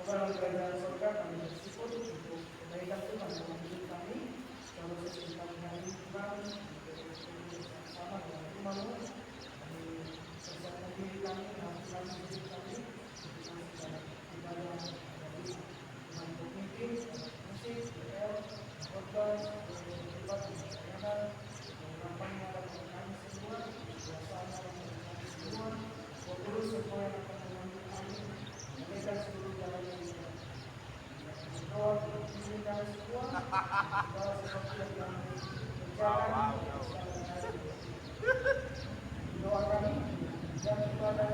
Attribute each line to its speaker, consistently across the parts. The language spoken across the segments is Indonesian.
Speaker 1: Dalam kerajaan surga kami bersyukur untuk kebaikan Tuhan dalam hidup kami. Kalau kita menghadiri Tuhan bersama dengan firman-Mu, kami persiapkan diri kami, hati kami, hidup kami, untuk ibadah dari Tuhan pemimpin, musik, PL, khotbah, debat, pelayanan, penerapannya dalam kami semua, kuasanya dalam kami semua, Kudus semua yang akan mengambil kami, mereka seluruh jalan yang kita doa untuk menginginkan semua segala sesuatu yang berjalan doa kami dan kepada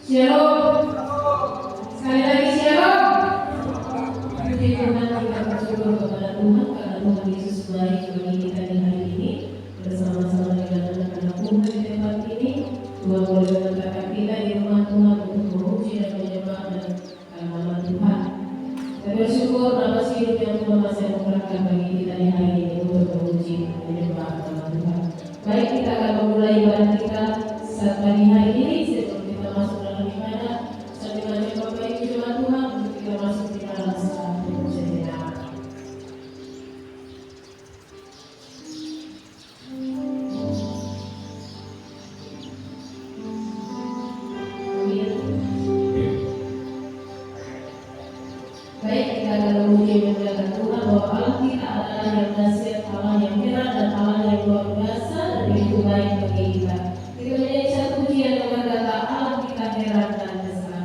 Speaker 2: Shalom. Sekali lagi shalom. Puji Tuhan, kita bersyukur kepada Tuhan karena Tuhan Yesus baik bagi kita di hari ini. Bersama-sama dengan anak-anak Tuhan di tempat ini, Tuhan boleh mengatakan kita di rumah Tuhan untuk memuji dan menyembah dan nama Tuhan. Kita bersyukur atas hidup yang Tuhan masih anugerahkan bagi kita di hari ini untuk memuji dan menyembah nama Tuhan. Baik, kita akan memulai ibadah kita saat pagi hari ini sebelum kita masuk dalam ibadah. Sambil menyembah baik firman Tuhan untuk kita masuk di dalam saat sejenak. Baik, kita akan memuji dan memuliakan Tuhan bahwa Allah kita adalah yang dahsyat, Allah yang hebat dan Allah yang luar biasa dan begitu baik bagi kita. Kita menyanyi satu pujian yang berkata Allah kita heran dan besar.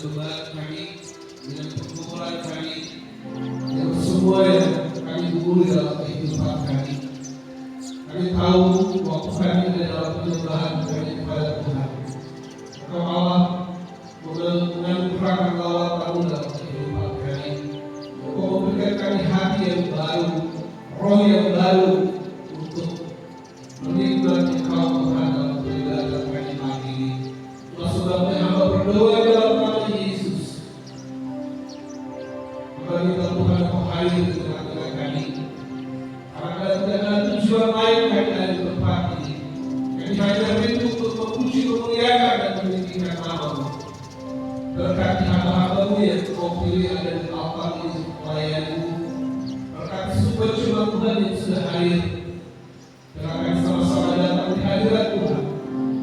Speaker 3: cobaan kami, dengan pergumulan kami, dengan semua yang kami gumuli dalam kehidupan kami. Kami tahu waktu kami ada dalam penyembahan kami kepada Tuhan. Engkau Allah menganugerahkan lawat kamu dalam kehidupan kami. Engkau memberikan kami hati yang baru, roh yang baru untuk menikmati Engkau Tuhan dalam beribadah kami pagi ini. Itulah sebabnya hamba berdoa dalam nama Yesus. Hamba minta Tuhan Engkau hadir di tengah-tengah kami. Karena tidak ada tujuan lain kami ada di tempat ini. Kami hanya rindu untuk memuji, memuliakan dan meninggikan nama-Mu. Berkati hamba-hamba-Mu yang Kau pilih ada di altar ini melayani-Mu. Berkati semua jemaat Tuhan yang sudah hadir. Silakan sama-sama datang di hadirat Tuhan,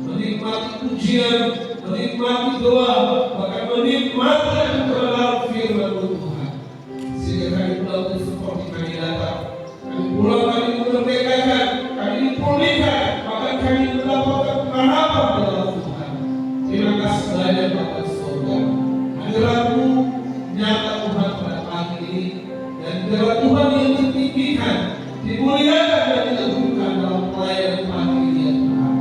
Speaker 3: menikmati pujian, menikmati doa, bahkan menikmati akan kebenaran firman Tuhan. Sehingga kami pulang seperti kami datang, kami pulang kami memerdekakan, kami dipulihkan, bahkan kami mendapatkan harapan dalam Tuhan. Terima kasih banyak Bapak Surga. Hadirat-Mu nyata Tuhan pada pagi ini, dan hadirat Tuhan yang ditinggikan, dimuliakan dan diagungkan dalam pelayanan pagi ini ya Tuhan.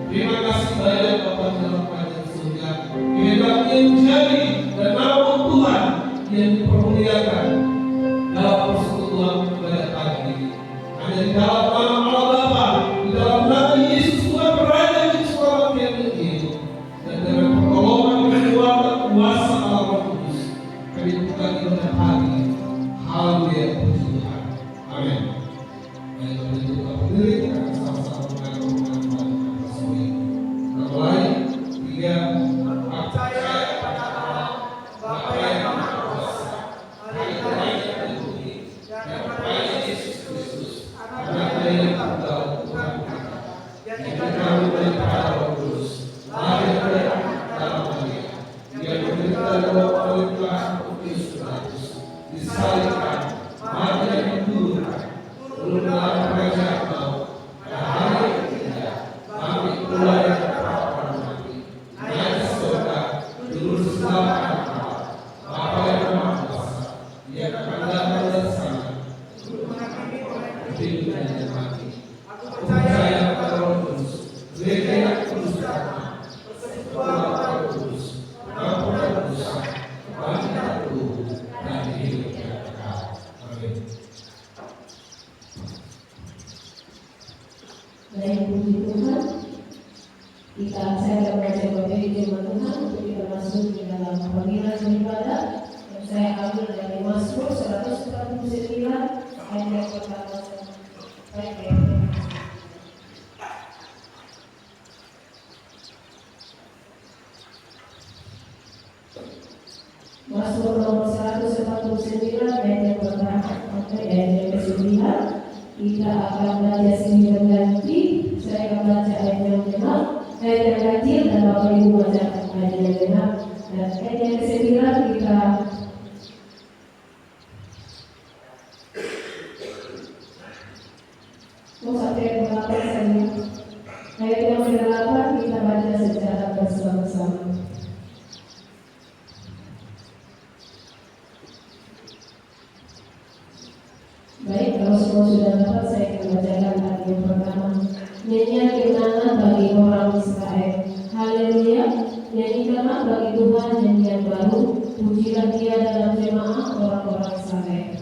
Speaker 3: Terima kasih banyak Bapak dalam pada surga. Kehendaknya menjadi dan nama Tuhan yang dipermuliakan dalam persekutuan pada pagi ini. Hanya di dalam nama Allah Bapa, di dalam nama Yesus Tuhan berada di selamat yang hidup, dan dengan pertolongan kekuatan kuasa Allah Roh Kudus kami bukan pada pagi. Haleluya, puji Tuhan. Amin. Baik, kita juga berdiri, kita akan sama-sama mengaturkan pada sore. Kita mulai 3, percaya kepada Allah, Bapa yang Maha Kuasa, Hari-hari yang bumi, dan kepada Yesus Kristus, Anak-Nya yang tunggal Tuhan kami, yang dikandung daripada Roh Kudus, lahir dari anak dalam Maria, yang menderita dalam pemerintahan Pontius Pilatus, disalibkan, mati dan dikuburkan, turun dalam kerajaan maut, pada hari ketiga bangkit pula dari antara orang mati, naik ke surga, duduk di sebelah kanan Allah, Bapa yang Maha Kuasa, Dia akan datang dari sana untuk menghakimi orang yang hidup dan yang mati. Aku percaya kepada Roh Kudus, Gereja yang kudus damai, persekutuan Roh Kudus, pengampunan dosa, kebangkitan tubuh, dan hidup yang kekal. Amin.
Speaker 2: Baik, puji Tuhan. Saya akan baca materi firman Tuhan untuk kita masuk di dalam panggilan beribadah yang saya ambil dari Mazmur 149 ayat yang pertama. Baik. Mazmur nomor 149 ayat yang pertama sampai ayat yang ke-9. Kita akan baca silih berganti. Saya akan baca ayat yang genap, ayat yang kecil, dan Bapak Ibu baca ayat yang genap. Dan ayat yang ke-9 kita sampai ayat ke-8 saja. Ayat yang ke-8 kita baca secara bersama-sama. Baik, kalau semua sudah dapat, saya akan bacakan ayat yang pertama. Nyanyian kemenangan bagi orang Israel. Haleluya. Nyanyikanlah bagi Tuhan nyanyian baru. Pujilah Dia dalam jemaah orang-orang saleh.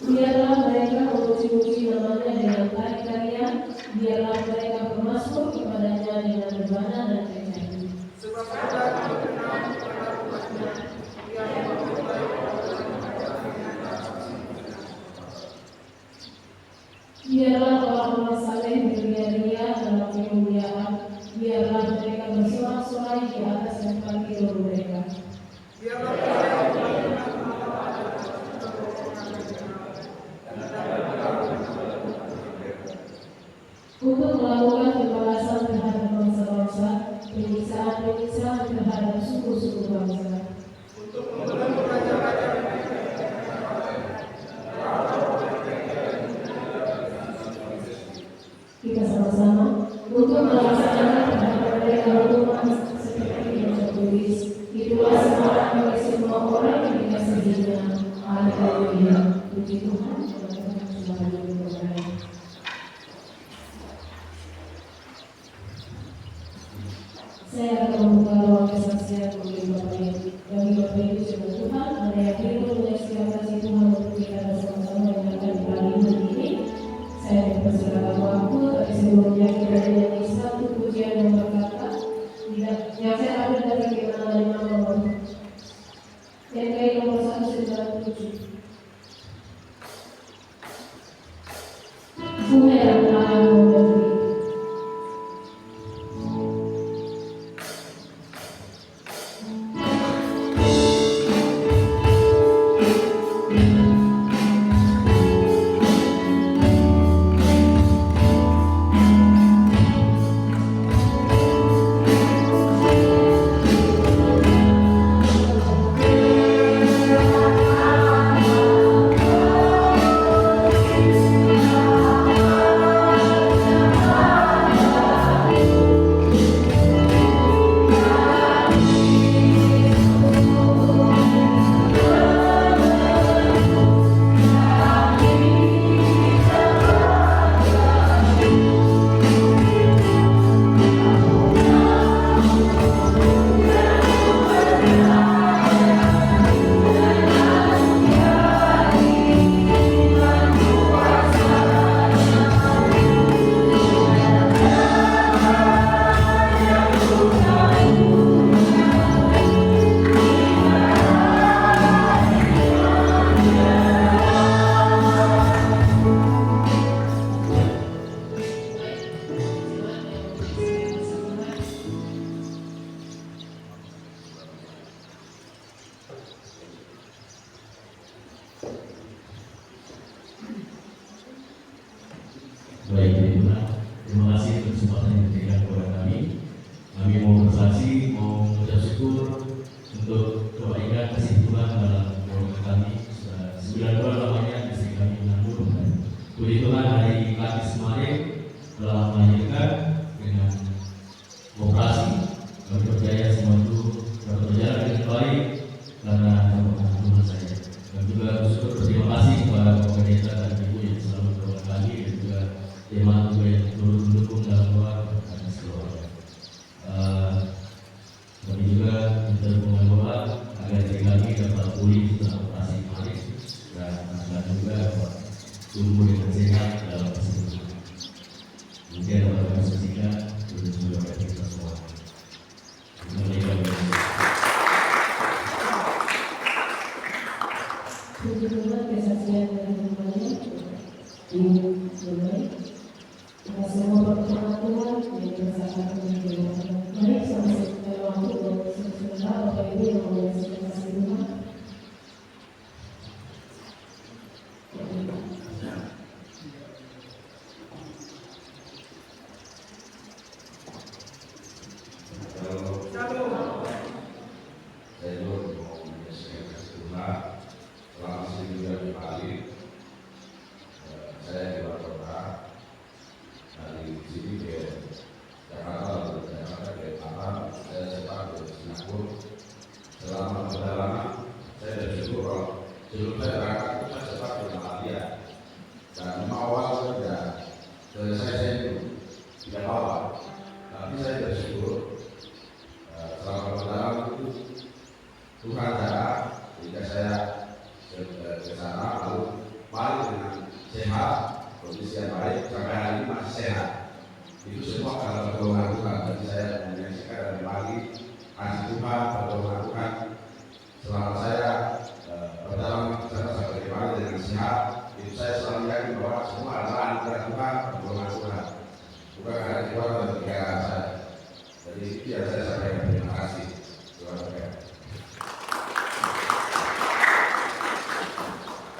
Speaker 2: Biarlah mereka memuji-muji namanya dengan tarian-tarian. Biarlah mereka bermasmur kepadanya dengan rebana dan nyanyi. Biarlah orang-orang saleh berria-ria dalam kemuliaan. Biarlah mereka bersorak-sorai di atas tempat tidur mereka. Untuk melakukan pembalasan terhadap bangsa-bangsa, penyiksaan-penyiksaan terhadap suku-suku bangsa. Haleluya. Puji Tuhan, teman-teman semua yang berbahagia. Saya akan membuka ruang kesaksian bagi Bapak Ibu firman Tuhan. Ada yang rindu menyaksikan kasih Tuhan untuk kita bersama-sama yang akan dipelajari ini. Saya mempersilakan waktu, tapi sebelumnya kita menyanyi satu pujian yang berkata, yang saya ambil dari Kenalan 5 nomor NKI nomor 197. Bunga yang akan memberi.
Speaker 4: Baik, Tuhan, terima kasih untuk kesempatan yang diberikan kepada kami. Kami mau bersaksi, mau mengucap syukur untuk kebaikan kasih Tuhan dalam keluarga kami. Sudah 9 bulan lamanya istri kami mengandung. Puji Tuhan, hari Kamis kemarin telah melahirkan dengan operasi. Kami percaya semua itu dapat berjalan dengan baik karena campur Tuhan saya. Dan juga bersyukur berterima kasih kepada Bapak Pendeta dan Ibu yang selalu bersama kami dan juga teman juga yang turut mendukung dalam doa dan keluarga. Kami juga minta dukungan doa agar diri kami dapat pulih setelah operasi kemarin dan juga dapat tumbuh dengan sehat dalam kesembuhan. Mungkin dapat kami saksikan untuk juga kita semua.
Speaker 2: Puji Tuhan, kesaksian dari semuanya. Ibu mulai. Kita semua berterima Tuhan yang dirasakan menjadi baik sampai waktu dan sebentar Bapak Ibu yang menyaksikan kasih Tuhan.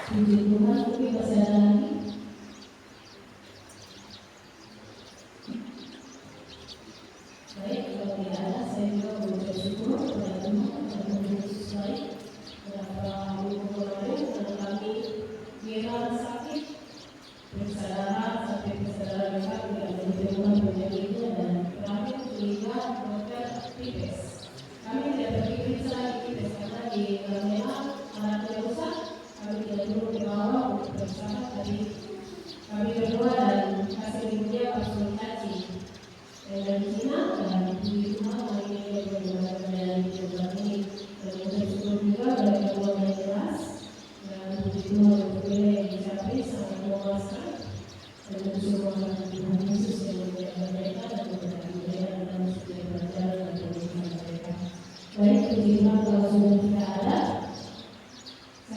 Speaker 2: Puji Tuhan, mungkin masih ada lagi. Baik, kalau tidak ada, saya juga mengucap syukur kepada Tuhan dan Yesus baik. Beberapa minggu kemarin, karena kami viral sakit, persadaran sampai persadaran mereka tidak menerima penyakitnya dan terakhir sehingga dokter tipes. Kami tidak berpikir lagi tipes karena di dalam memang anaknya rusak. Kami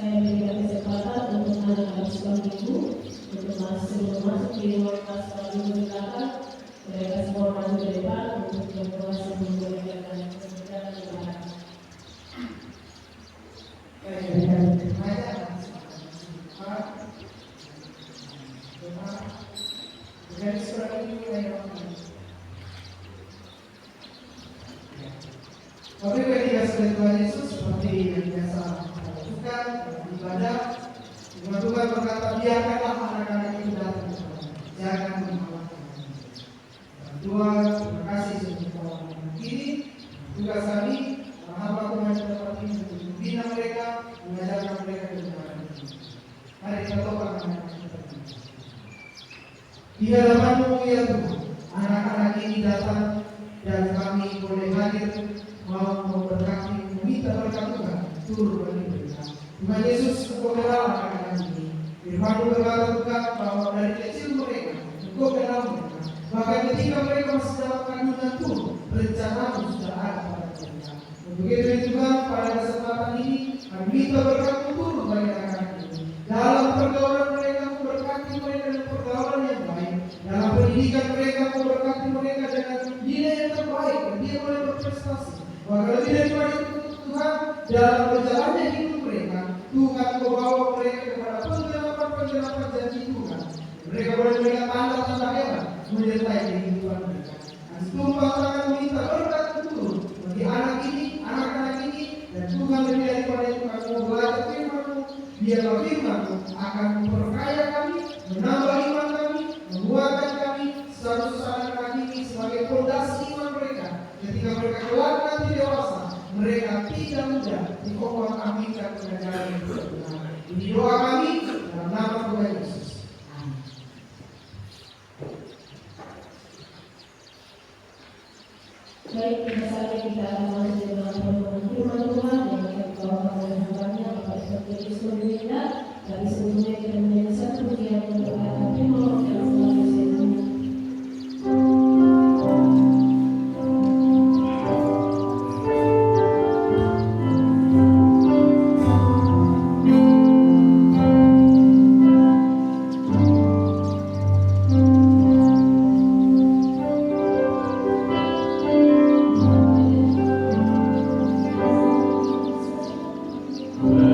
Speaker 2: saya berikan kesempatan untuk anak-anak sekolah minggu untuk masuk di ruang kelas sekolah minggu di belakang. Mereka semua maju ke depan untuk membuat sebelum mereka akan berjalan ke belakang.
Speaker 1: Tapi ketika sudah Tuhan Yesus seperti yang biasa lakukan ibadah, Tuhan berkata, biarkanlah anak-anak itu datang kepada jangan menghalangi. Tuhan, terima kasih sudah anak-anak ini. Tugas kami, hamba Tuhan dapat ini untuk membina mereka, mengajarkan mereka kebenaran ini. Mari kita doakan anak-anak kita. Di hadapan-Mu ya Tuhan, anak-anak ini datang dan kami boleh hadir mau memberkati, meminta berkat Tuhan turun bagi mereka. Tuhan Yesus, Engkau kenal anak-anak ini. Firman-Mu berkata Tuhan bahwa dari kecil mereka, Engkau kenal mereka. Bahkan ketika mereka masih dalam kandungan pun, rencana-Mu sudah ada pada mereka. Untuk itu Tuhan, pada kesempatan ini, kami minta berkat-Mu turun bagi anak-anak ini. Dalam pergaulan mereka, memberkati mereka dengan pergaulan yang baik. Dalam pendidikan mereka, memberkati mereka dengan nilai yang terbaik, dan dia boleh berprestasi. Maka lebih daripada itu Tuhan, dalam berjalannya hidup mereka, Tuhan membawa mereka kepada penggelapan janji Tuhan. Mereka boleh melihat tanda-tanda hebat menyertai kehidupan mereka. Dan tumpah tangan minta berkat turun bagi anak-anak ini, dan Tuhan lebih daripada itu kami mau belajar firman-Mu. Biarlah firman-Mu akan memperkaya kami, menambah iman kami, menguatkan kami, seharusnya anak-anak ini sebagai fondasi iman mereka. Ketika mereka kelak nanti dewasa, mereka tidak mudah dikompor-ambingkan pengajaran yang benar. Ini doa kami dalam nama Tuhan Yesus. Amin.
Speaker 2: Baik, kita saja kita akan masuk dalam pertemuan firman Tuhan yang akan dibawakan oleh hambanya Bapak Dr. Yusuf Winda. Tapi sebelumnya kita menyanyi satu pujian untuk berkata firman yang selalu sehat.
Speaker 4: Well,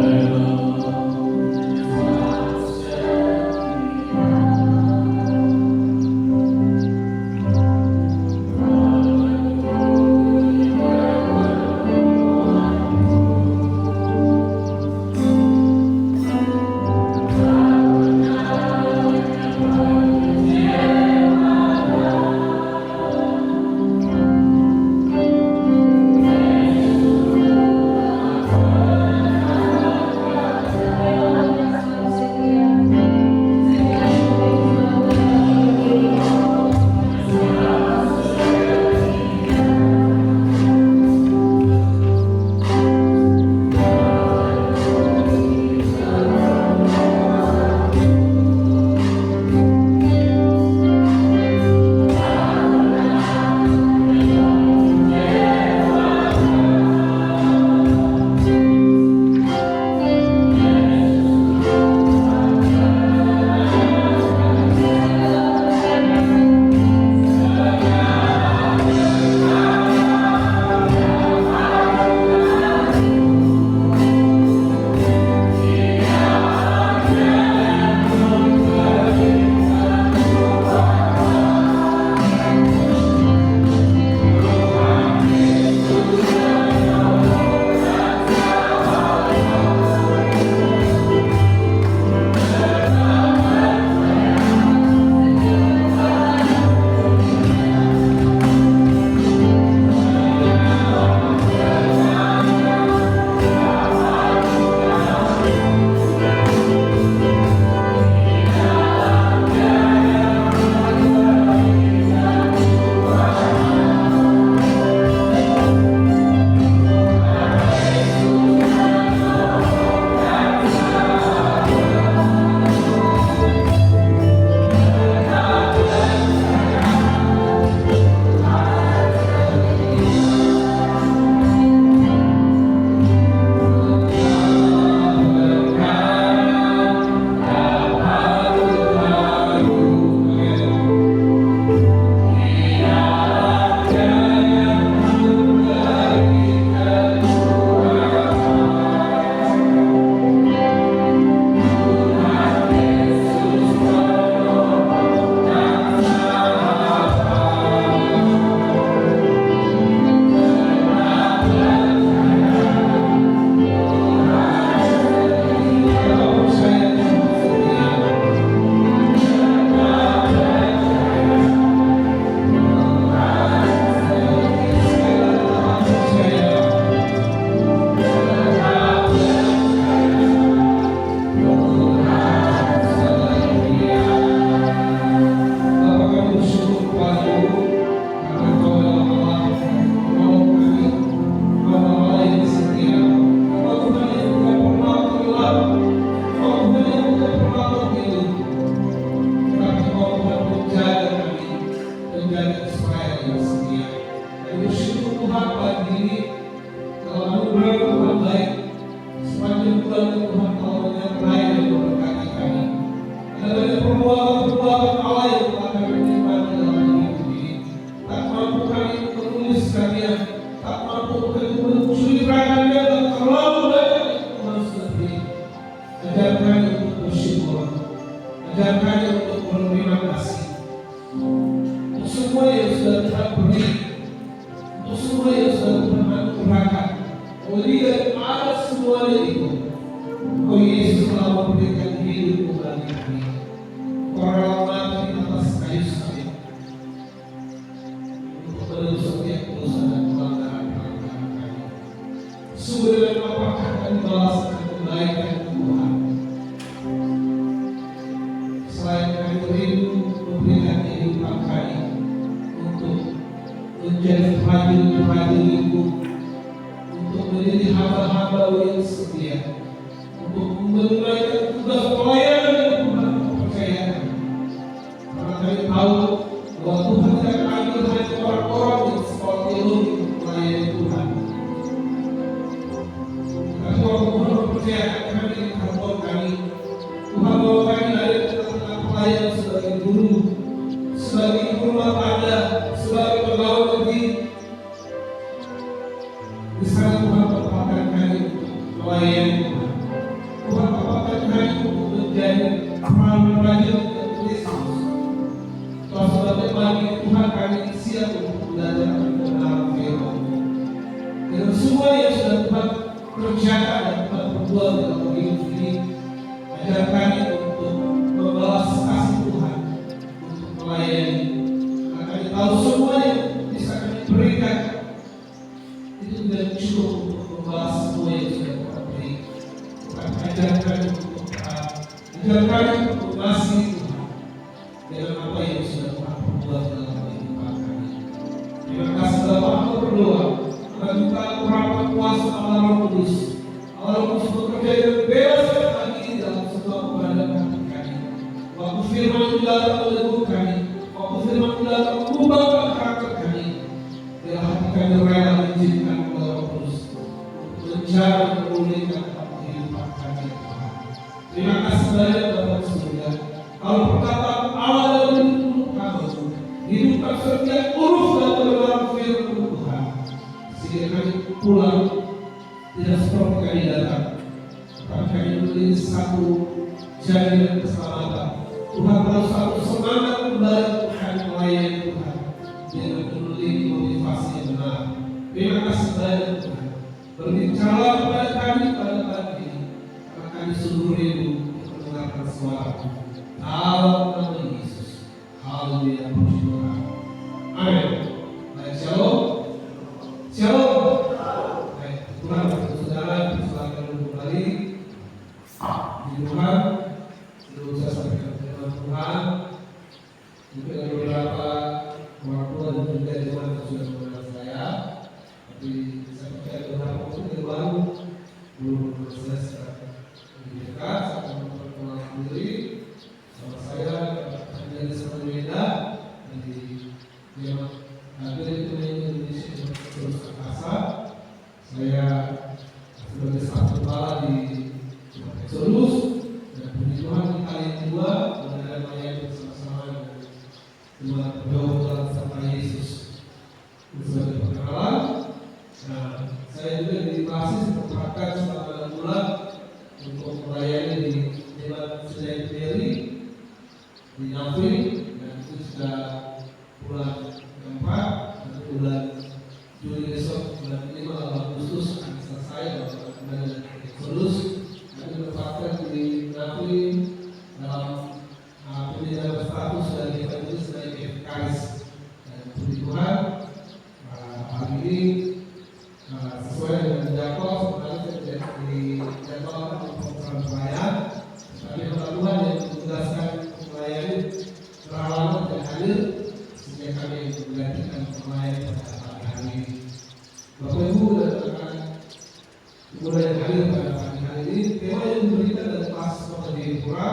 Speaker 3: menjaga Israel yang setia. Dan bersyukur Tuhan pagi ini kalau anugerah Tuhan baik sepanjang bulan Tuhan kalau menyertai dan memberkati kami. Ada banyak perbuatan Allah yang telah kami nikmati dalam hidup ini. Tak mampu kami menuliskannya, tak mampu kami menceritakannya, dan terlalu banyak yang Tuhan sudah beri. Ajar kami untuk bersyukur, ajar kami untuk berterima kasih untuk semua yang sudah Tuhan beri, untuk semua yang sudah Tuhan anugerahkan. Kemudian ada semuanya itu. Oh Yesus telah memberikan hidup bagi kami. Kau rela mati atas kayu salib untuk menebus setiap dosa dan pelanggaran kami. Sungguh dengan apakah kami balaskan kebaikan Tuhan? Selain kami berindu memberikan kehidupan kami untuk menjadi prajurit-prajurit-Mu, untuk menjadi hamba-hamba yang setia, untuk menunaikan tugas pelayanan yang Tuhan percayakan. Karena kami tahu bahwa Tuhan tidak panggil hanya orang-orang yang seperti untuk melayani Tuhan. Tapi kalau Tuhan mempercayakan kami di kantor kami, Tuhan bawa kami dari tengah-tengah pelayan sebagai guru, sebagai ibu rumah tangga, sebagai pegawai negeri. Di sana Tuhan tempatkan kami untuk melayani Tuhan. Tuhan tempatkan kami untuk menjadi prajurit yang Kristus. Kalau sudah berbagi Tuhan kami siap untuk belajar kebenaran firman. Dengan semua yang sudah Tuhan kerjakan dan Tuhan perbuat dalam hidup ini, ajar kami untuk membalas kasih Tuhan untuk melayani. Karena kami tahu semua yang bisa kami berikan itu tidak cukup untuk membalas semua yang sudah Tuhan beri. Tuhan ajar kami untuk taat, ajar kami untuk mengasihi Tuhan dengan apa yang sudah Tuhan perbuat dalam kehidupan kami. Terima kasih Bapa, aku berdoa agar kita urapan kuasa Allah Roh Kudus. Allah Roh Kudus bekerja dengan bebas pagi ini dalam sebuah keberadaan hati kami. Waktu firman itu datang meneguh kami, waktu firman itu datang mengubahkan karakter kami. Biar hati kami rela mengizinkan Allah Roh Kudus untuk menjaga dan memulihkan kehidupan kami. Terima kasih banyak Bapak Surga. Kalau perkataan Allah dalam hidup kami, hidupkan setiap huruf dan kebenaran firman Tuhan, sehingga kami pulang tidak seperti kami datang, tapi kami memiliki satu jaminan keselamatan. Tuhan tahu satu semangat kembali untuk kami melayani Tuhan dengan memiliki motivasi yang benar. Terima kasih banyak Tuhan. Berbicara kepada kami pada pagi ini, karena kami sungguh rindu untuk mendengarkan suara. Dalam nama Yesus. Haleluya, puji Tuhan. Amin. Baik, shalom. Shalom. Baik, Tuhan saudara silakan kembali di Tuhan. Tidak usah sampaikan firman Tuhan. Mungkin ada beberapa orang tua dan juga jemaat yang sudah mengenal saya, tapi saya percaya beberapa orang yang baru belum selesai lebih dekat. Saya akan memperkenalkan diri. Nama saya Anjali Samanweda dari jemaat Hadir Indonesia Terus Akasa. Saya sebagai staf kepala di jemaat Exodus dan puji Tuhan di kali yang kedua mengenai melayani bersama-sama dengan jemaat Pergaulan serta Yesus. Sebagai perkenalan, nah, saya juga dikasih ditempatkan selama 6 bulan untuk melayani di jemaat Sedai Mary di Nafri, dan itu sudah bulan keempat. Nanti bulan Juli besok, bulan 5 Agustus akan selesai dalam Exodus. Kami menempatkan di Nafri dalam pembinaan berstatus dari evangelis dari FKS. Dan puji Tuhan, hari ini sesuai dengan jadwal sebenarnya tidak dijadwalkan untuk pelayan, tapi Tuhan yang menugaskan melayani berhalangan dan hadir, sehingga kami menggantikan pelayan pada pagi hari ini. Bapak Ibu dan rekan Ibu yang hadir pada pagi hari ini, tema yang diberikan dari kelas Kota Jayapura.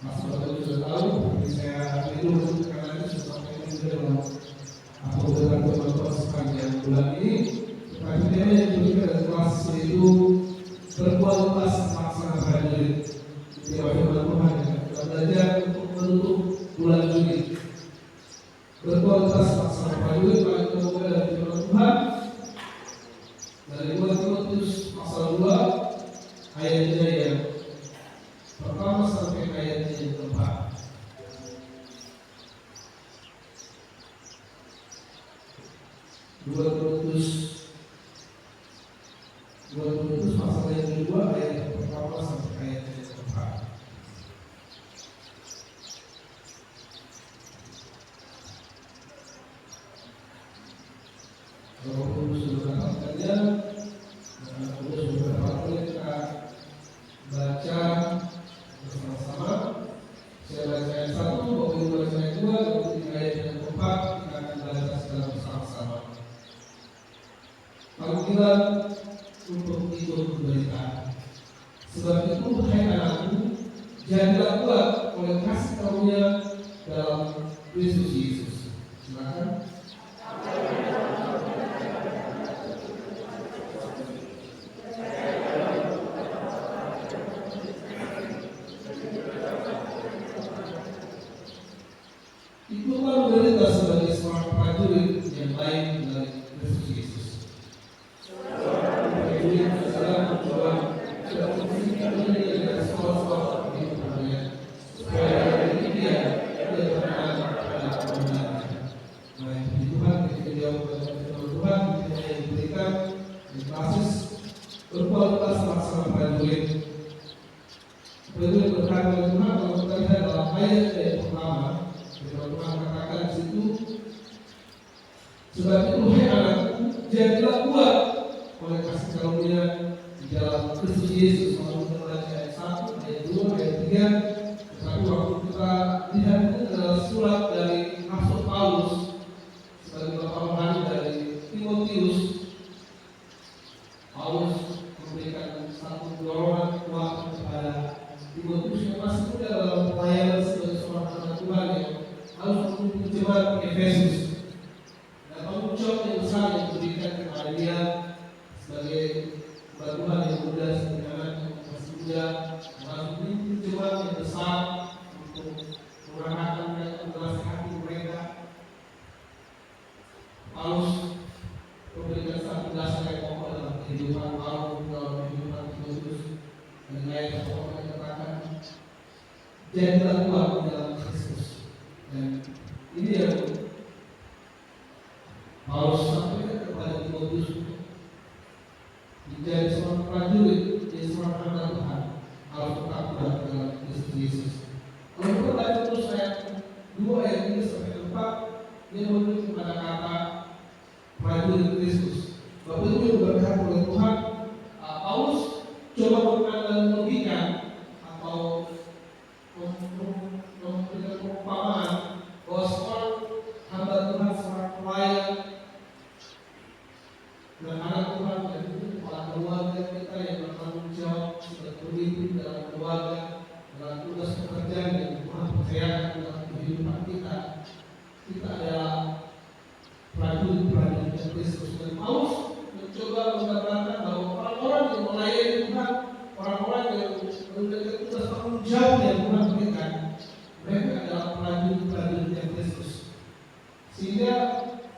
Speaker 3: Mas Bapak Ibu sudah tahu, tapi saya rindu karena itu sudah sampai juga dalam pembelajaran teman-teman sepanjang bulan ini. Tetapi tema yang diberikan adalah kelas yaitu berkualitas melaksanakan prajurit. Tema firman Tuhan yang kita belajar untuk menutup bulan Juni. Berkualitas melaksanakan prajurit paling terbuka dari firman Tuhan dari 2 Timotius pasal 2 ayatnya yang pertama sampai ayatnya yang keempat. 2 Timotius pasal yang kedua ayat yang pertama sampai ayat yang keempat. Kalau sudah mendapatkannya, sudah mendapatkannya, kita baca bersama-sama. Saya baca ayat 1, Bapak Ibu baca ayat 2, kemudian ayat yang keempat kita akan baca secara bersama-sama. Panggilan untuk ikut pemberitaan. Sebab itu, hai anakku, jadilah kuat oleh kasih karunia dalam Kristus Yesus. Silakan. Ikutlah menderita sebagai seorang prajurit yang lain dari Kristus Yesus. Prajurit adalah tujuan sudah memiliki dari sekolah-sekolah di dunia supaya dari dia terkenal pada kebenaran. Nah, puji Tuhan ketika dia berkata Tuhan ketika yang diberikan di basis berkualitas melaksanakan prajurit. Prajurit berkata oleh Tuhan kalau kita lihat dalam ayat yang pertama. Tuhan katakan di situ, sebab itu hai anakku, jadilah kuat oleh kasih karunia di dalam Kristus Yesus. Kalau kita baca ayat 1, ayat 2, ayat 3, tetapi waktu kita lihat itu adalah surat dari Rasul Paulus sebagai bapak rohani dari Timotius. Paulus memberikan satu dorongan kuat kepada Timotius yang masih muda dalam pelayanan sebagai seorang anak Tuhan yang harus mengikuti jemaat Efesus dan tanggung jawab yang besar yang diberikan kepada dia sebagai Tuhan yang muda sebagai anak yang masih muda harus mengikuti jemaat yang besar untuk mengarahkan mereka, menasihati mereka. Paulus memberikan satu dasar yang pokok dalam kehidupan Paulus, dalam kehidupan Timotius, dan ayat yang pokok yang dikatakan jadilah kuat dalam Kristus. Dan ini yang Paulus sampaikan kepada Timotius untuk menjadi seorang prajurit, menjadi seorang anak Tuhan harus tetap kuat dalam Kristus Yesus. Kalau kita baca terus ayat 2 ayat 3 sampai 4, dia menuju kepada kata prajurit Kristus. Bapak itu yang berkata oleh Tuhan, Paulus coba menganalogikan atau memberikan perumpamaan bahwa seorang hamba Tuhan, seorang pelayan dan anak Tuhan dan itu kepala keluarga kita yang bertanggung jawab sebagai pemimpin dalam keluarga, dalam tugas pekerjaan yang Tuhan percayakan dalam kehidupan kita. Kita adalah prajurit-prajurit Kristus. Dan Paulus mencoba menggambarkan bahwa orang-orang yang melayani Tuhan, orang-orang yang menunaikan tugas tanggung jawab yang Tuhan berikan, mereka adalah prajurit-prajurit Kristus. Sehingga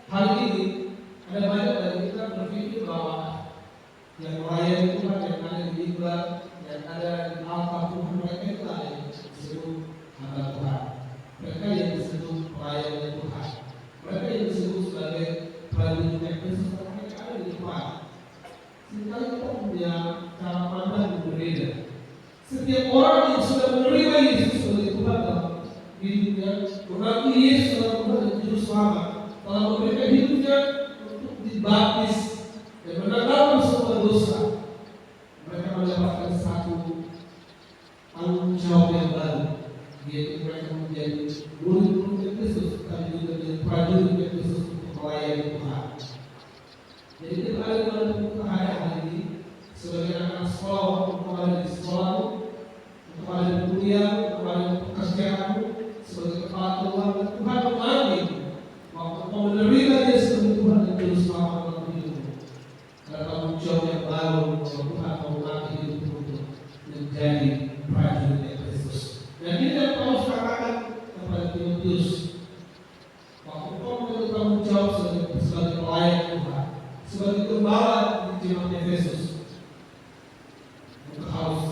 Speaker 3: hari ini ada banyak dari kita berpikir bahwa yang melayani Tuhan, yang ada di ibadah, yang ada di altar Tuhan, mereka itu yang disebut hamba Tuhan. Mereka yang disebut pelayan Tuhan. Mereka yang disebut sebagai prajurit Kristus, mereka ada di Tuhan. Sehingga kita punya cara pandang yang berbeda. Setiap orang yang sudah menerima Yesus sebagai Tuhan dalam hidupnya, mengaku Yesus adalah Tuhan dan Juru Selamat, telah memberikan hidupnya untuk dibaptis dan menanggalkan semua dosa, mereka mendapatkan satu tanggung jawab yang baru, yaitu mereka menjadi murid-murid Kristus, tapi juga menjadi prajurit Kristus untuk melayani Tuhan. Jadi kita ada dalam hari ini sebagai anak sekolah, untuk ada di sekolah, untuk ada di kuliah, untuk ada di pekerjaan, sebagai kepala keluarga. Tuhan memanggil prajurit Kristus. Dan ini yang Paulus katakan kepada Timotius, waktu kau mengambil tanggung jawab sebagai pelayan Tuhan, sebagai gembala di jemaat Efesus, engkau harus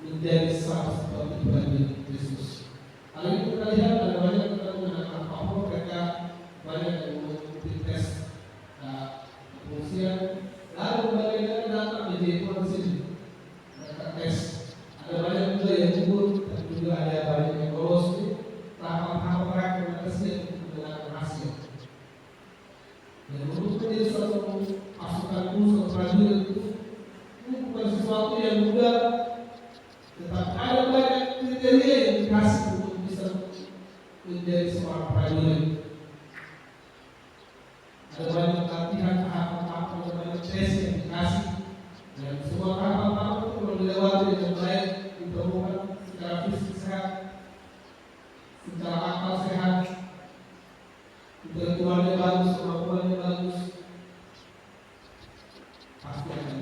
Speaker 3: menjadi sama seperti prajurit Kristus. Hal ini kita lihat ada banyak kita menggunakan Paulus, mereka banyak yang mengikuti tes kepolisian, lalu mereka datang menjadi polisi, mereka tes. Ada banyak juga yang gugur, dan juga ada banyak yang lolos. Tahap-tahap mereka tesnya dengan berhasil. Dan untuk menjadi suatu pasukan khusus prajurit itu bukan sesuatu yang mudah, tetapi ada banyak kriteria yang dikasih untuk bisa menjadi seorang prajurit. Ada banyak latihan, tahap-tahap, ada banyak tes yang dikasih, dan semua tahap-tahap itu perlu dilewati dengan baik, ditemukan secara fisik sehat, secara akal sehat, intelektualnya bagus, kemampuannya bagus, pasti akan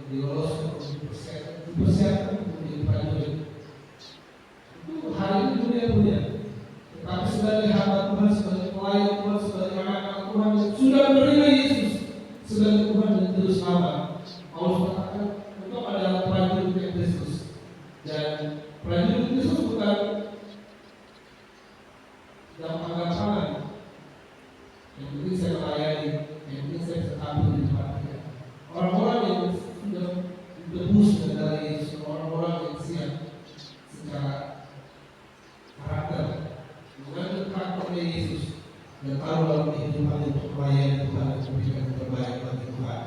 Speaker 3: diloloskan untuk dipersiapkan untuk menjadi prajurit. Itu hari ini dunia punya. Tetapi sebagai hamba Tuhan, sebagai pelayan Tuhan, sebagai anak-anak Tuhan yang sudah menerima Yesus sebagai Tuhan dan Juru Selamat, Paulus katakan engkau adalah prajurit Kristus. Dan prajurit Kristus bukan gampang-gampangan. Yang penting saya melayani, yang penting saya bisa tampil di depan dia. Orang-orang yang sudah ditebus dengan darah Yesus, orang-orang yang siap secara karakter mengambil karakternya Yesus dan taruh dalam kehidupan untuk melayani Tuhan dan memberikan yang terbaik bagi Tuhan.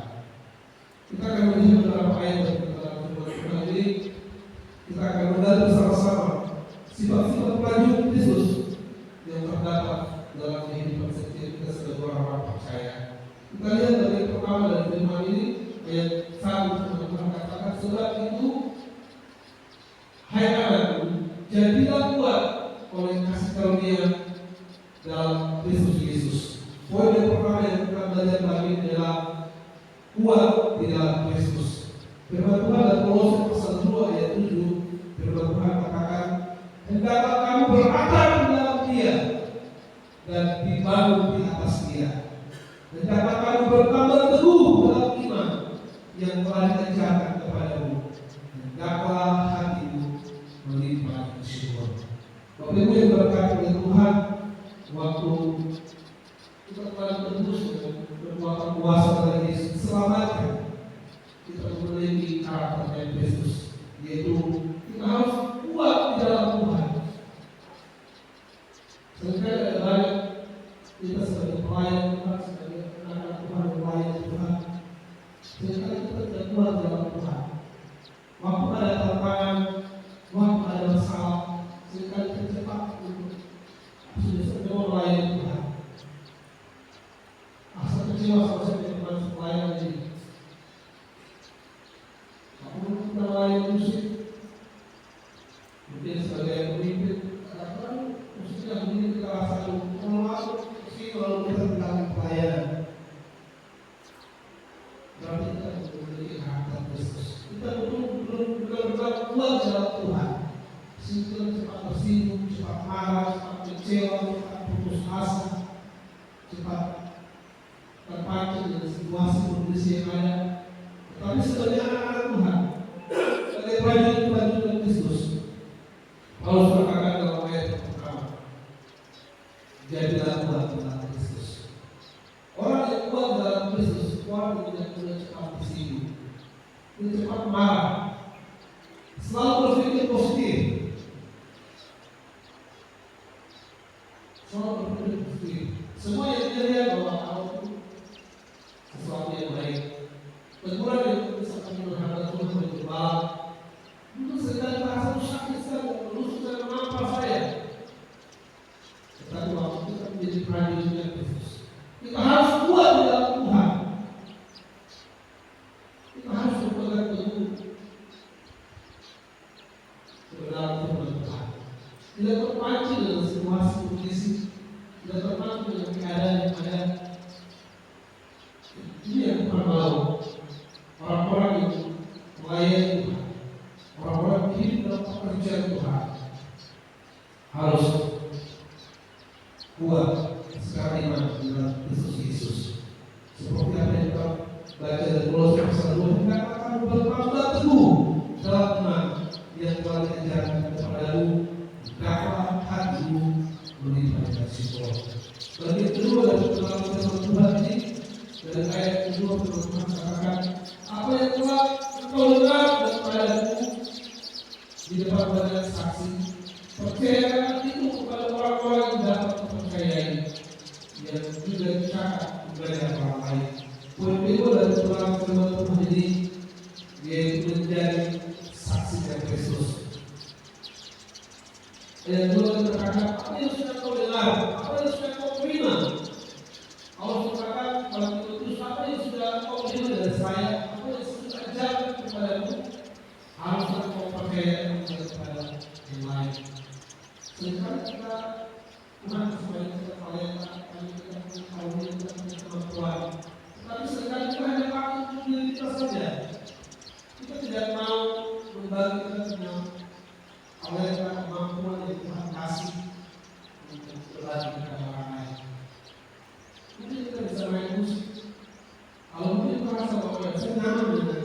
Speaker 3: Kita akan melihat beberapa ayat dari dalam firman Tuhan ini. Kita akan melihat bersama-sama sifat-sifat prajurit Kristus yang terdapat dalam kehidupan setiap kita sebagai orang-orang percaya. Kita lihat dari pertama dari firman ini, ayat 1 Tuhan katakan, sebab itu hai anakku, jadilah kuat oleh kasih karunia dalam Kristus Yesus. Poin yang pertama yang kita belajar lagi adalah kuat di dalam Kristus. Firman Tuhan dalam Kolose pasal 2 ayat 7, firman Tuhan katakan, hendaklah kamu berakar di dalam Dia dan dibangun di atas Dia. Hendaklah kamu bertambah teguh dalam iman yang telah diajarkan kepadamu. Hendaklah hatimu melimpah syukur. Bapak Ibu yang berkati oleh Tuhan, waktu kita telah ditebus dengan kekuatan kuasa dari Yesus diselamatkan, kita memiliki karakter Kristus, yaitu kita harus kuat di dalam Tuhan. Sehingga ada banyak kita sebagai pelayan Tuhan, sebagai anak Tuhan, pelayan Tuhan, sehingga kita tidak kuat di dalam Tuhan. Waktu ada tantangan, waktu ada masalah, sehingga kita cepat untuk sudah semua melayani Tuhan. Asal kecewa sama saya dengan pelayan ini. Aku kita melayani musik, mungkin sebagai pemimpin, kadang-kadang musik yang begini kita rasakan kalau masuk sih kalau kita bilang pelayanan. Berarti kita memiliki karakter Kristus. Kita benar-benar kuat dalam Tuhan. Sehingga cepat tersinggung, cepat marah, cepat kecewa, cepat putus asa, cepat terpancing dengan situasi kondisi yang ada. Tetapi sebagai anak-anak Tuhan, sebagai prajurit Kristus, Paulus katakan dalam ayat yang pertama, jadilah kuat dalam Kristus. Orang yang kuat dalam Kristus, orang yang tidak mudah cepat tersinggung, tidak cepat marah, selalu berpikir positif. Selalu berpikir positif. Semua yang dia lihat bahwa Allah itu sesuatu yang baik. Teguran yang bisa kami menghadap Tuhan berjemaah. Dulu sedang merasa sakit sekali, dulu sudah menampar saya. Tetapi waktu kita menjadi prajurit Kristus, kita harus kuat di dalam Tuhan. Kita harus berpegang teguh dalam firman Tuhan. Tidak terpancing dengan situasi kondisi, tidak terpancing dengan keadaan yang ada. Ini yang Tuhan mau. Orang-orang yang melayani Tuhan, orang-orang yang hidup pekerjaan Tuhan harus kuat secara iman dengan Kristus Yesus. Seperti apa yang kita baca dari Kolose pasal 2 dikatakan berpegang teguh dalam iman yang telah diajarkan kepadamu, hendaklah hatimu melimpah kasih Tuhan. Dan yang kedua dari dalam firman Tuhan ini dari ayat kedua firman Tuhan katakan, apa yang telah engkau dengar daripadaku di depan banyak saksi, percayakan itu kepada orang-orang yang dapat dipercayai, yang juga dicatat kepada orang lain. Poin kedua dari dalam firman Tuhan ini yaitu menjadi saksi dari Kristus. Ayat 2 berkata, apa yang sudah kau dengar, apa yang sudah kau terima. Allah berkata, kalau Timotius, apa yang sudah kau terima dari saya, apa yang sudah ajarkan kepadamu, haruslah kau percayakan kepada yang lain. Sekarang kita Tuhan supaya kita pelayanan, kita tahu kita punya kemampuan. Tapi sekarang kita hanya pakai untuk diri kita saja. Kita tidak mau membagi kita punya oleh kemampuan yang Tuhan kasih untuk berbagi kepada orang lain. Mungkin kita bisa main musik. Kalau mungkin merasa bahwa saya nyaman dengan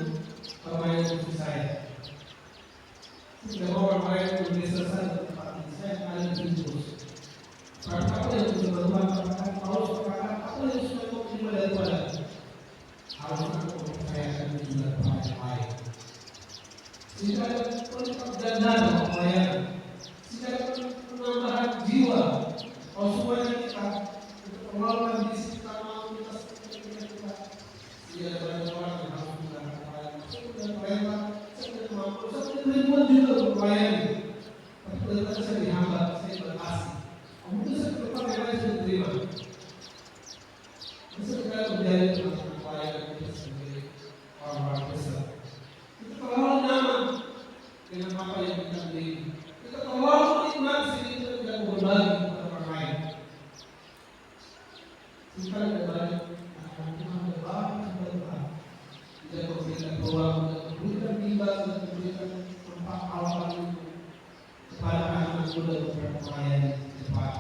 Speaker 3: permainan musik saya, tidak mau orang lain lebih selesai di tempat ini. Saya kali ini terus. Karena apa yang sudah Tuhan katakan, Paulus berkata, apa yang sudah kau terima daripada, harusnya kau percayakan juga kepada yang lain. Sehingga ada perlipat ganda dalam pelayanan, sehingga ada penambahan jiwa. Kalau semuanya kita untuk pengelolaan visi kita mau kita ada banyak orang yang harus menggunakan pelayanan. Saya sudah perintah, saya sudah mampu, saya sudah ribuan juga untuk melayani. Tapi ternyata saya dihambat, saya berkasih. Mungkin saya berdepan yang lain saya diterima. Bisa kita menjadi teman-teman pelayanan kita sebagai orang-orang besar. Kita terlalu nyaman dengan apa yang kita miliki. Kita terlalu nikmat sehingga kita tidak mau berbagi kepada orang lain. Kita tidak banyak Tuhan berbagi kepada Tuhan. Tidak memberikan ruang, tidak memberikan timbal, tidak memberikan tempat awal itu kepada anak muda beberapa pelayan di depan.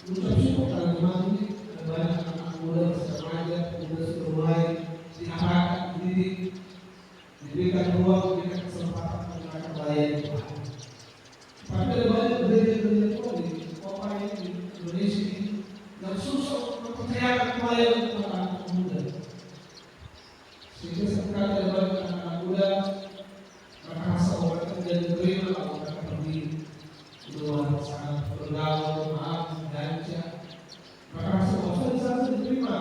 Speaker 3: Ucap syukur karena memang ini banyak anak muda sedang mengajar, muda sudah mulai diarahkan, dididik, diberikan ruang, diberikan kesempatan menggunakan pelayan Tuhan. Tapi ada banyak gereja-gereja Tuhan di kota ini, di Indonesia ini, yang susah untuk mempercayakan pelayan kepada anak muda. Sehingga sekarang ada banyak anak muda merasa bahwa mereka tidak diterima kalau mereka pergi di luar sana bergaul, maaf, ganja. Mereka rasa bahwa saya di sana diterima.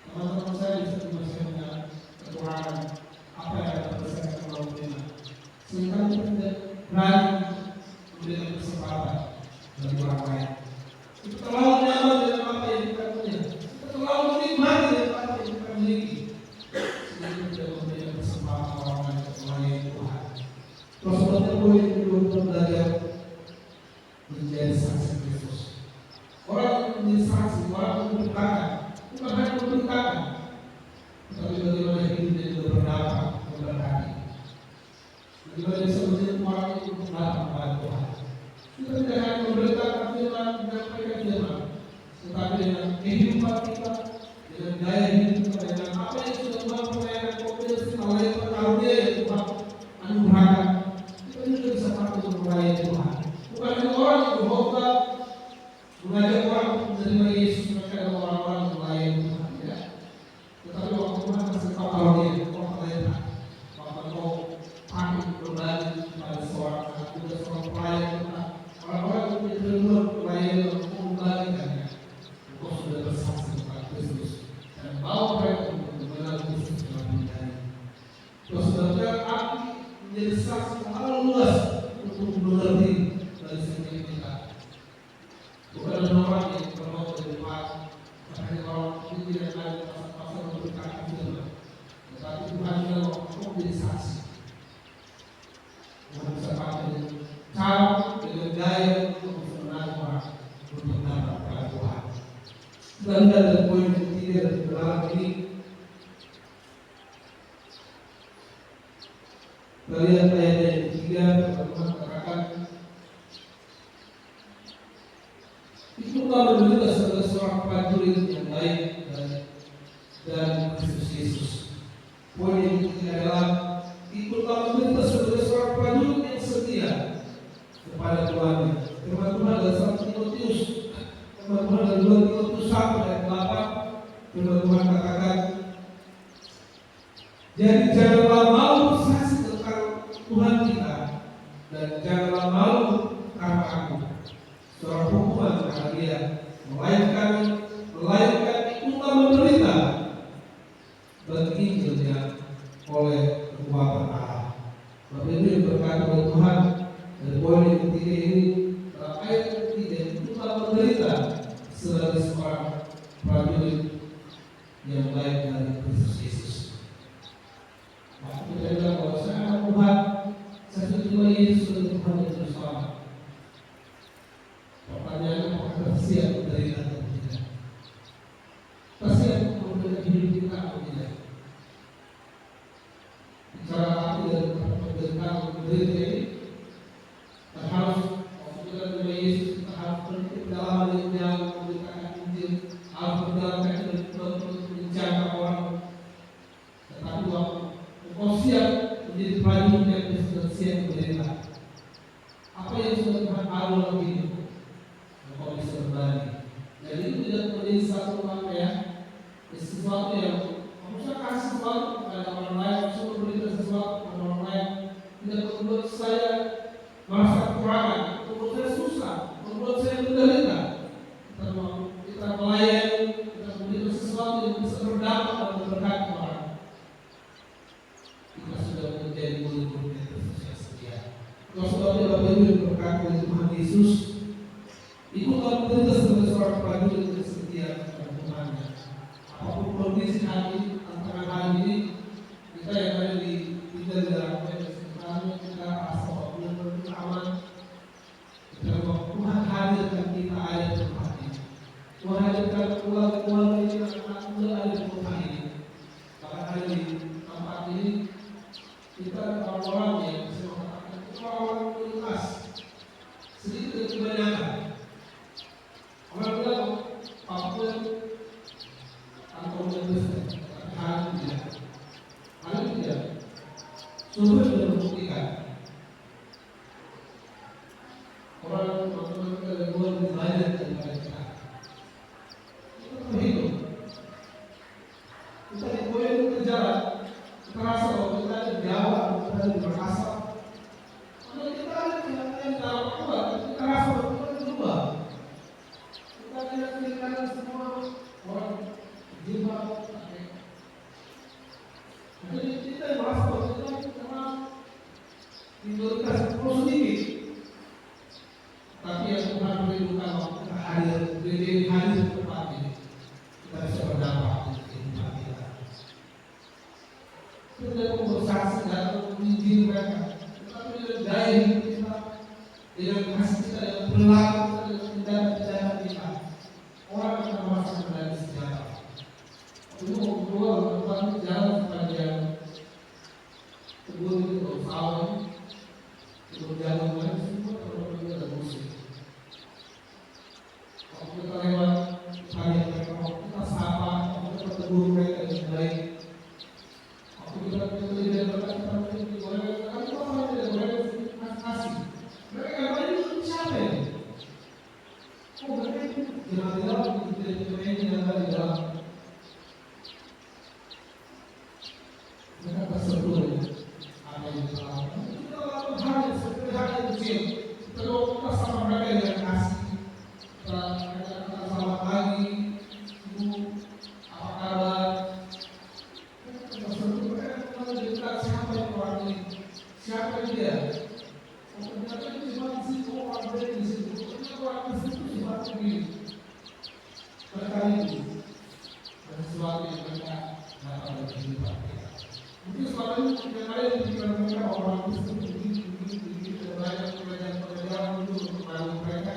Speaker 3: Teman-teman saya di sana saya punya kekurangan apa yang ada pada saya yang mau terima. Sehingga kita tidak berani memberikan kesempatan bagi orang lain. Kita terlalu nyaman dengan apa yang kita punya. Kita terlalu menikmati dengan apa yang kita miliki. Sehingga kita tidak memberikan kesempatan orang lain untuk melayani Tuhan. Terus sebabnya boleh kita belajar menjadi saksi Kristus. Orang yang menjadi saksi, orang yang memberitakan, bukan hanya memberitakan, tapi bagaimana hidupnya juga berdampak memberkati. Bagaimana bisa menjadi orang itu berdampak kepada Tuhan. Kita tidak hanya memberitakan firman, menyampaikan firman, tetapi dengan kehidupan kita, dengan gaya hidup kita, dengan apa yang sudah Tuhan percayakan kompetensi melalui karunia yang Tuhan anugerahkan, kita juga bisa pakai untuk melayani Tuhan. Bukan hanya orang yang berkhotbah mengajak orang untuk menerima Yesus, mereka adalah orang-orang yang melayani Tuhan, tidak. Tetapi waktu Tuhan kasih tahu karunia, kau terletak, waktu kau pakai berbagi kepada seorang anak muda, seorang pelayan Tuhan, orang-orang yang punya ilmu melayani untuk membagikannya, kau sudah bersaksi kepada Kristus dan bawa mereka untuk mengenal Kristus dalam hidupnya. Kau sudah berarti menjadi saksi yang terlalu luas untuk mengerti dari segi kita. Bukan orang yang bermau dari depan, makanya orang ini tidak ada pasal-pasal memberitakan firman. Tetapi Tuhan juga waktu menjadi saksi. Tuhan bisa pakai dengan cara, dengan gaya untuk memenang orang untuk mendapat kepada Tuhan. Kita lihat dari poin ketiga dari dalam ini. Kita lihat ayat yang ketiga. telah menderita sebagai seorang prajurit yang baik dan Kristus Yesus. Poin yang ketiga adalah ikutlah menderita sebagai seorang prajurit yang setia kepada Tuhan. Firman Tuhan dalam 1 Timotius, firman Tuhan dalam 2 Timotius 1 ayat 8, firman Tuhan katakan, jadi janganlah malu bersaksi tentang Tuhan kita, dan janganlah malu karena aku, seorang perempuan karena dia, melainkan ikutlah menderita bagi Injilnya oleh kekuatan Allah. Bapak Ibu yang berkata oleh Tuhan, dari poin yang ketiga ini, dalam ayat yang ketiga, ikutlah menderita sebagai seorang prajurit yang baik dari Kristus Yesus. Maka kita bilang bahwa saya anak Tuhan, saya terima Yesus sebagai Tuhan yang bersama. Pertanyaannya, apakah kita siap menderita atau tidak? Kita siap memberikan hidup kita atau tidak? Bicara arti dari penderitaan menderita ini, kita harus, waktu kita terima Yesus, kita harus berhenti pendalaman yang jauh, memberitakan Injil, harus menjalankan untuk menjangkau orang. Tetapi waktu engkau siap menjadi prajurit yang Kristus, siap menderita, apa yang sudah Tuhan taruh dalam hidupmu, engkau bisa berbagi. Jadi itu tidak menjadi satu apa ya, sesuatu yang kamu bisa kasih sesuatu kepada orang lain, bisa memberikan sesuatu kepada orang lain, tidak membuat saya merasa kekurangan, membuat saya susah, membuat saya menderita. Kita melayani, kita memberikan sesuatu yang bisa berdampak dan memberkati orang. Kita sudah menjadi murid-murid Kristus yang setia. Kalau sebabnya Bapak Ibu yang berkati oleh Tuhan Yesus, ikutlah menderita sebagai seorang prajurit yang setia kepada Tuhannya. Apapun kondisi hari tantangan hari ini, kita yang ada di dalam sekitarnya, kita rasa bahwa kita aman. Kita bahwa Tuhan hadirkan kita ada di tempat ini. Tuhan hadirkan keluarga ini, anak-anak muda ada di tempat ini. Bahkan ada di tempat ini, kita orang-orang yang bisa mengatakan kita orang ikhlas, sedikit dan kebanyakan. Orang bilang apapun tanpa Kristen, tapi hari tidak. Survei sudah membuktikan orang teman-teman kita dari luar lebih banyak daripada kita. Kita terhidup. Kita diboyong ke jalan, kita rasa bahwa kita ada di Jawa, kita ada di Makassar. Kalau kita ada di dalam Papua, kita rasa bahwa kita di luar. Kita lihat kiri-kanan semua orang jilbab pakai. Jadi kita yang merasa bahwa kita kenal minoritas sedikit. Tapi yang Tuhan berikan waktu kita hadir, gereja ini hadir di tempat ini, kita bisa berdampak di kehidupan kita. Kita tidak mau bersaksi dan menginjil mereka, tetapi dengan daya hidup kita, dengan kasih kita, dengan perilaku kita, dengan tindakan kita, orang akan merasakan dari sejarah. Itu mau keluar, Tuhan jalan sepanjang kebun itu, sawah, kebun jalan lain, semua orang ada musik. Waktu kita lewat, tanya mereka, waktu kita sapa, waktu kita tegur mereka dengan baik. Waktu kita tidak berkata, kita boleh, tapi apa tidak boleh kasih. Mereka kembali itu siapa ini? Oh, mereka itu jangan di dalam, tidak di dalam. Mereka tersentuh apa yang kita lakukan. Kita lakukan hal yang seperti hal yang kecil. Kita sama mereka dengan kasih. Kita selamat pagi, Ibu, apa kabar? Kita tersentuh mereka dekat siapa yang orang ini, siapa dia. Ternyata itu cuma di situ orang dari di situ. Ternyata orang di situ cuma begini. Mereka itu dan sesuatu yang mereka dapat dari kehidupan kita. Mungkin selama ini yang ada di pikiran mereka orang Kristen begini dan banyak pekerjaan untuk membantu mereka.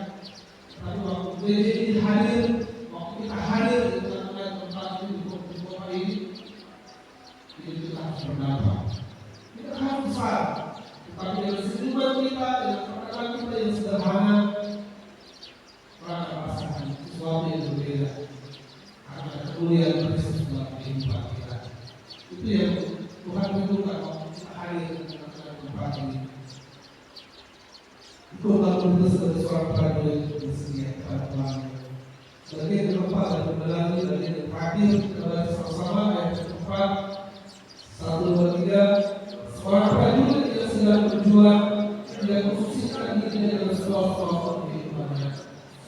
Speaker 3: Tapi waktu gereja ini hadir, waktu kita hadir di tengah-tengah tempat ini di kota ini, kita harus berdampak. Kita harus besar, tetapi dengan senyuman kita, dengan perkataan kita yang sederhana, orang akan merasakan menjadi berbeda karena kemuliaan Kristus dalam kehidupan kita. Itu yang Tuhan rindukan waktu kita hadir dalam tempat ini. Ikut lalu itu sebagai seorang prajurit bersedia kepada Tuhan. Sebagai tempat dan berlari dari hadir kepada sama-sama ayat keempat 1, 2, 3. Seorang prajurit yang sedang berjuang tidak memposisikan dirinya dalam sebuah kehidupannya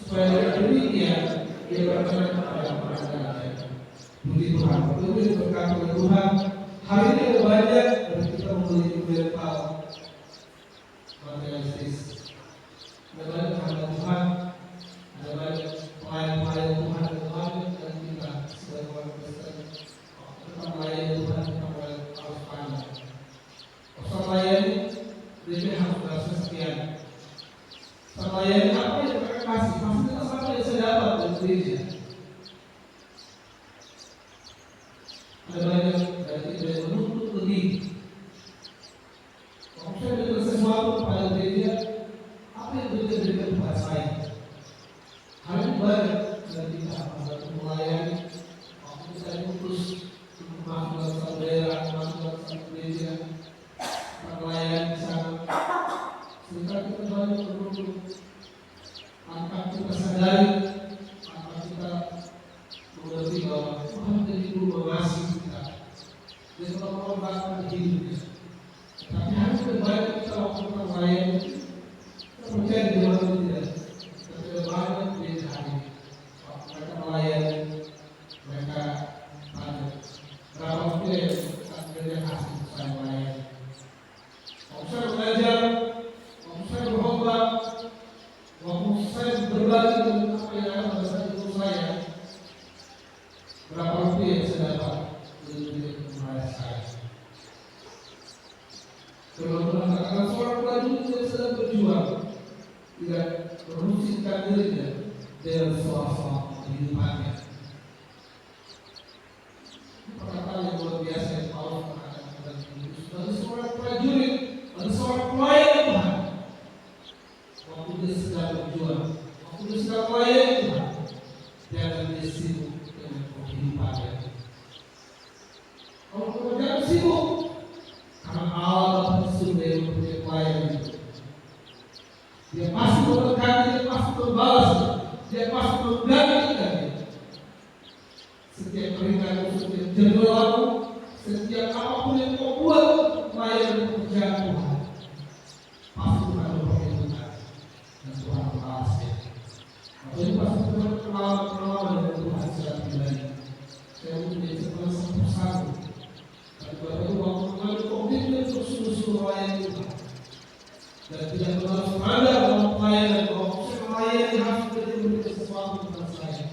Speaker 3: supaya dengan demikian dia berkenan kepada orang. Puji Tuhan, itu berkat oleh Tuhan. Hari ini ada banyak dan kita memiliki mental materialistis. Ada banyak hamba Tuhan, ada banyak pelayan-pelayan Tuhan, ada banyak dan kita sebagai orang Kristen kita melayani Tuhan, kita harus pandang. Usah melayani, dia harus merasa sekian. Usah melayani apa yang mereka kasih, maksudnya apa yang saya dapat dari gereja. Ada banyak dari kita yang menuntut lebih. Kalau saya berikan sesuatu kepada gereja, apa yang gereja berikan kepada saya? Hal itu banyak dari kita untuk melayani. Waktu saya putus untuk masuk ke satu daerah, masuk ke satu gereja, melayani di sana. Sebentar kita banyak berkumpul. Tanpa kita sadari, tanpa kita mengerti bahwa Tuhan menjadi guru mengasihi kita. Dia telah mengorbankan hidupnya. Tapi harus terbaik kita waktu kita melayani. Kita percaya di dalam tidak. Kita tidak banyak di hari. Waktu mereka melayani, mereka tanya berapa waktu yang kita kasih saya melayani. Waktu saya belajar, waktu saya berkhotbah, waktu saya berbagi dengan apa yang ada pada saat itu saya, berapa waktu yang saya dapat untuk melayani saya. Teman-teman, karena seorang prajurit yang sedang berjuang tidak memusingkan dirinya dengan soal-soal kehidupannya. Perkataan yang luar biasa yang Paulus mengatakan kepada Timotius, bagi seorang prajurit, bagi seorang pelayan Tuhan, waktu dia sedang berjuang, waktu dia sedang melayani Tuhan, jangan dia sibuk dengan kehidupannya. Kalau pekerjaan sibuk, karena Allah dapat suruh dia mempunyai pelayan itu. Dia pasti memberkati, dia pasti membalas, dia pasti menggantikan. Setiap perintahmu, setiap jadwalmu, setiap apapun yang kau buat untuk melayani pekerjaan Tuhan, pasti Tuhan memperhitungkan dan Tuhan membalasnya. Maka ini pasti Tuhan pengalaman dengan Tuhan secara pribadi. Saya mempunyai setelah satu. Dan Bapak Ibu waktu mengambil komitmen untuk sungguh-sungguh melayani Tuhan dan tidak terlalu sadar dalam pelayanan bahwa saya melayani harus memberikan sesuatu kepada saya.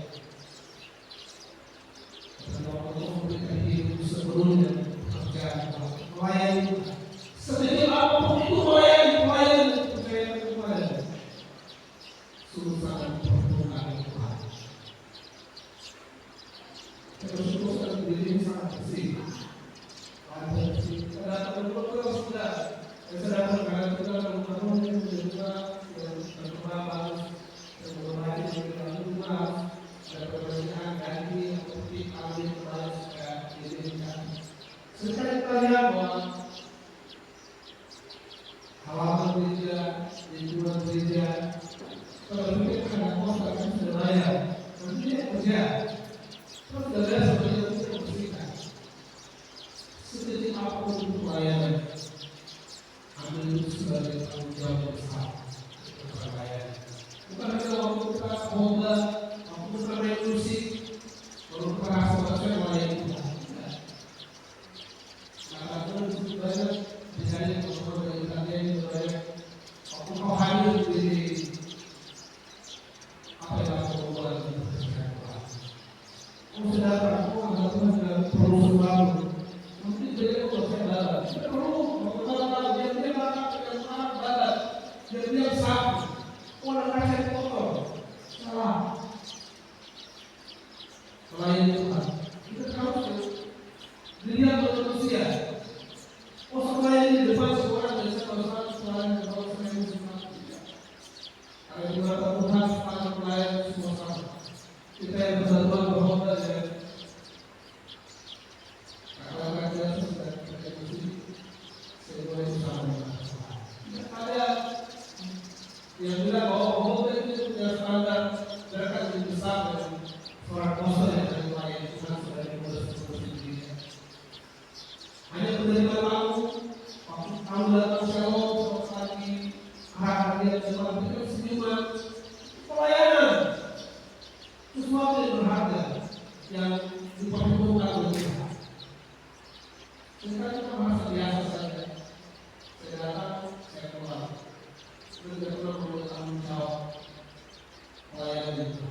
Speaker 3: Dan Bapak Ibu memberikan hidup sebelumnya pekerjaan Tuhan, melayani Tuhan. Sedikit apapun itu melayani percaya kepada sungguh sangat memperhitungkan Tuhan. Saya bersyukur saya berdiri sangat bersih. Saya datang ke dokter sudah. Saya datang karena kita bertemu dengan juga yang berkembang, yang bermain dengan rumah, dan perbedaan ganti seperti kami kemarin sudah diberikan. Sekarang kita lihat bahwa halaman gereja, lingkungan gereja, kalau kita akan kos akan sudah bayar, nanti dia kerja, terus sudah bayar seperti itu kita bersihkan. Sedikit apapun itu pelayanan, ambil itu sebagai tanggung jawab besar untuk pelayanan. Bukan hanya waktu kita sekolah, waktu kita main musik, baru kita rasa saya melayani Tuhan. Karena itu banyak misalnya kalau dari kalian itu banyak waktu kau hadir di apa yang aku buat di pekerjaan Tuhan. yang bilang bahwa itu punya standar mereka lebih besar dari seorang pastor yang ada melayani Tuhan sebagai pengurus dirinya. Hanya menerima tamu, waktu tamu datang shalom, selamat pagi, hadiah Tuhan berikan senyuman, pelayanan, sesuatu yang berharga yang diperhitungkan oleh Tuhan. Sekarang kita merasa biasa saja. Saya datang, saya keluar. Sudah tidak pernah perlu tanggung jawab pelayanan itu.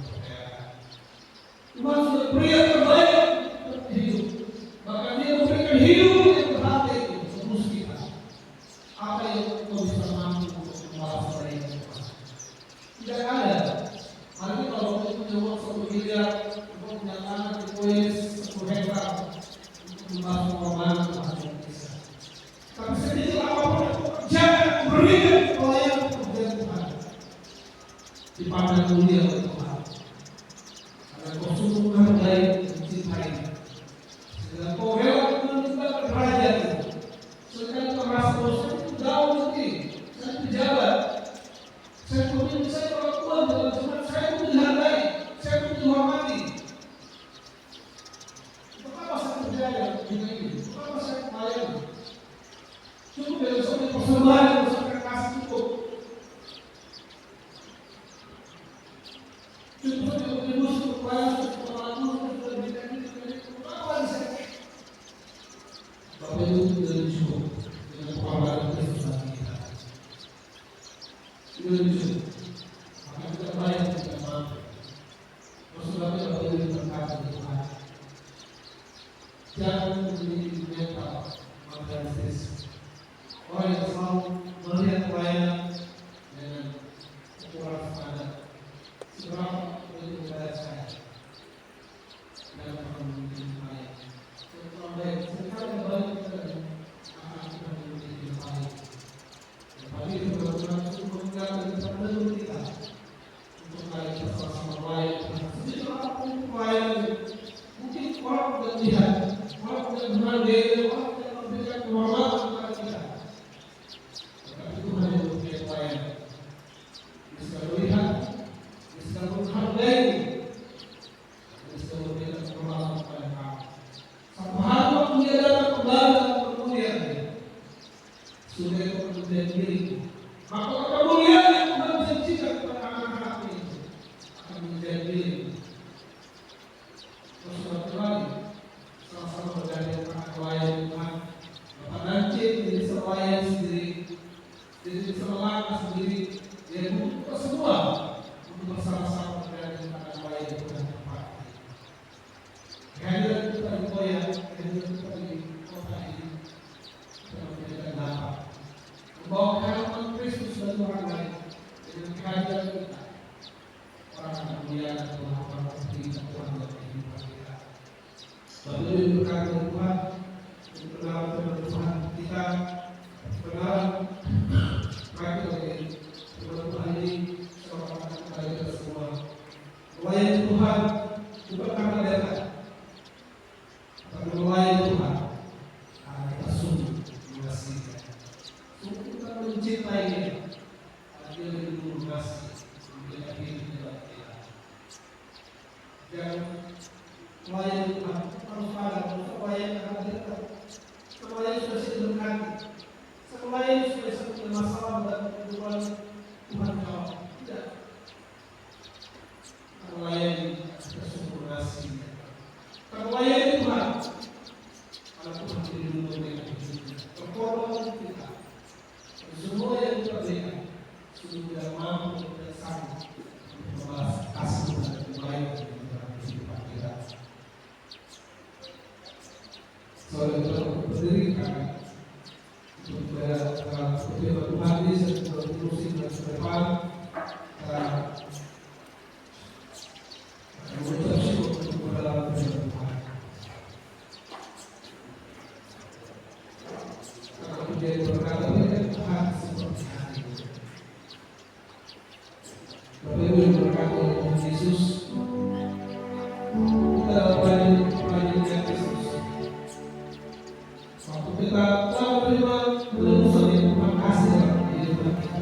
Speaker 3: Tuhan sudah beri yang terbaik untuk hidup. Bahkan Dia memberikan hidup yang berharga itu untuk kita. Apa yang kau bisa mampu untuk membalas dari Tuhan? Tidak ada. Mari kalau kita punya uang 1 miliar, kita punya tanah di kuis 1 hektar untuk membantu orang Tuhan yang bisa. Tapi sedikit apapun yang kau kerjakan, berikan pelayanan pekerjaan Tuhan. Dipandang mulia oleh Tuhan. Karena kau sungguh menghargai dan mencintai. Sehingga kau rela meninggalkan kerajaan itu. Sekarang kau merasa bahwa saya itu jauh nanti. Saya pejabat. Saya pemimpin, saya orang tua dalam zaman saya itu dihargai. Saya itu dihormati. Untuk apa saya percaya dengan ini? Untuk apa saya melayani? Cukup dari sebuah persembahan yang saya kasih cukup. Cukup saja untuk ibu, cukup bayar, cukup lalu, cukup berikan ini, cukup apa lagi saya? Bapak Ibu tidak cukup dengan pengorbanan Kristus bagi kita. Tidak cukup. Maka kita bayar kita mampu. Sebabnya Bapak Ibu berkata Tuhan, jangan memiliki mental materialistis. Orang yang selalu melihat pelayanan dengan ukuran standar. Seberapa itu kepada saya dan akan memiliki baik. Setelah baik, sekali baik kita akan kita memiliki baik. Tapi itu benar-benar cukup mengingatkan kepada diri kita untuk baik bersama-sama baik. Sedikit apapun pelayanan, mungkin orang tidak melihat, orang tidak menghargai, orang tidak memberikan kehormatan kepada kita. Tetapi Tuhan yang mempunyai pelayanan. Bisa melihat, bisa menghargai, bisa memberikan kehormatan kepada kamu. Satu hari waktu Dia datang kembali dalam kemuliaan, sudah itu kemudian diriku. Maka kemuliaan yang Tuhan janjikan kepada anak-anaknya itu akan menjadi diriku. Terus kembali, sama-sama bergandeng dengan pelayan Tuhan. Bapak nanti menjadi pelayan sendiri, jadi selangkah sendiri, dia butuh semua untuk bersama-sama bergandeng dengan pelayan Tuhan tempat. Kehadiran kita di Koya, kehadiran kita di kota ini, kita memberikan dapat membawa kehadiran Kristus bagi orang lain. Dengan kehadiran kita, orang akan melihat Tuhan, orang akan melihat Tuhan dalam kehidupan kita. Lalu berkata Tuhan, kebenaran firman Tuhan kita, kebenaran praktik dari firman Tuhan ini, seorang kepada kita semua. Melayani Tuhan bukan karena data, tapi melayani Tuhan karena kita sungguh mengasihi. Sungguh kita mencintai Dia, karena Dia lebih dulu mengasihi, memberikan hidupnya bagi kita. Jangan melayani Tuhan harus pada melayani karena kita melayani sudah sederhana. Melayani sudah satu masalah dan kehidupan Tuhan jawab. Tidak. Melayani kita sungguh mengasihi. Melayani Tuhan karena Tuhan tidak dulu memberikan hidupnya. Berkorban kita. Semua yang kita berikan sungguh tidak mampu dan sanggup untuk membalas kasih Tuhan yang baik dalam kehidupan kita. Saudara kita berdiri kami untuk berdoa Tuhan ini sebelum musim dan depan mengucap syukur untuk berdalam firman Tuhan. Karena menjadi berkata berikan Tuhan seperti hari ini. Bapak Ibu yang berkata oleh Tuhan Yesus, kita dalam pelayanan Kristus. Waktu kita telah menerima penebusan yang Tuhan kasih dalam kehidupan kita,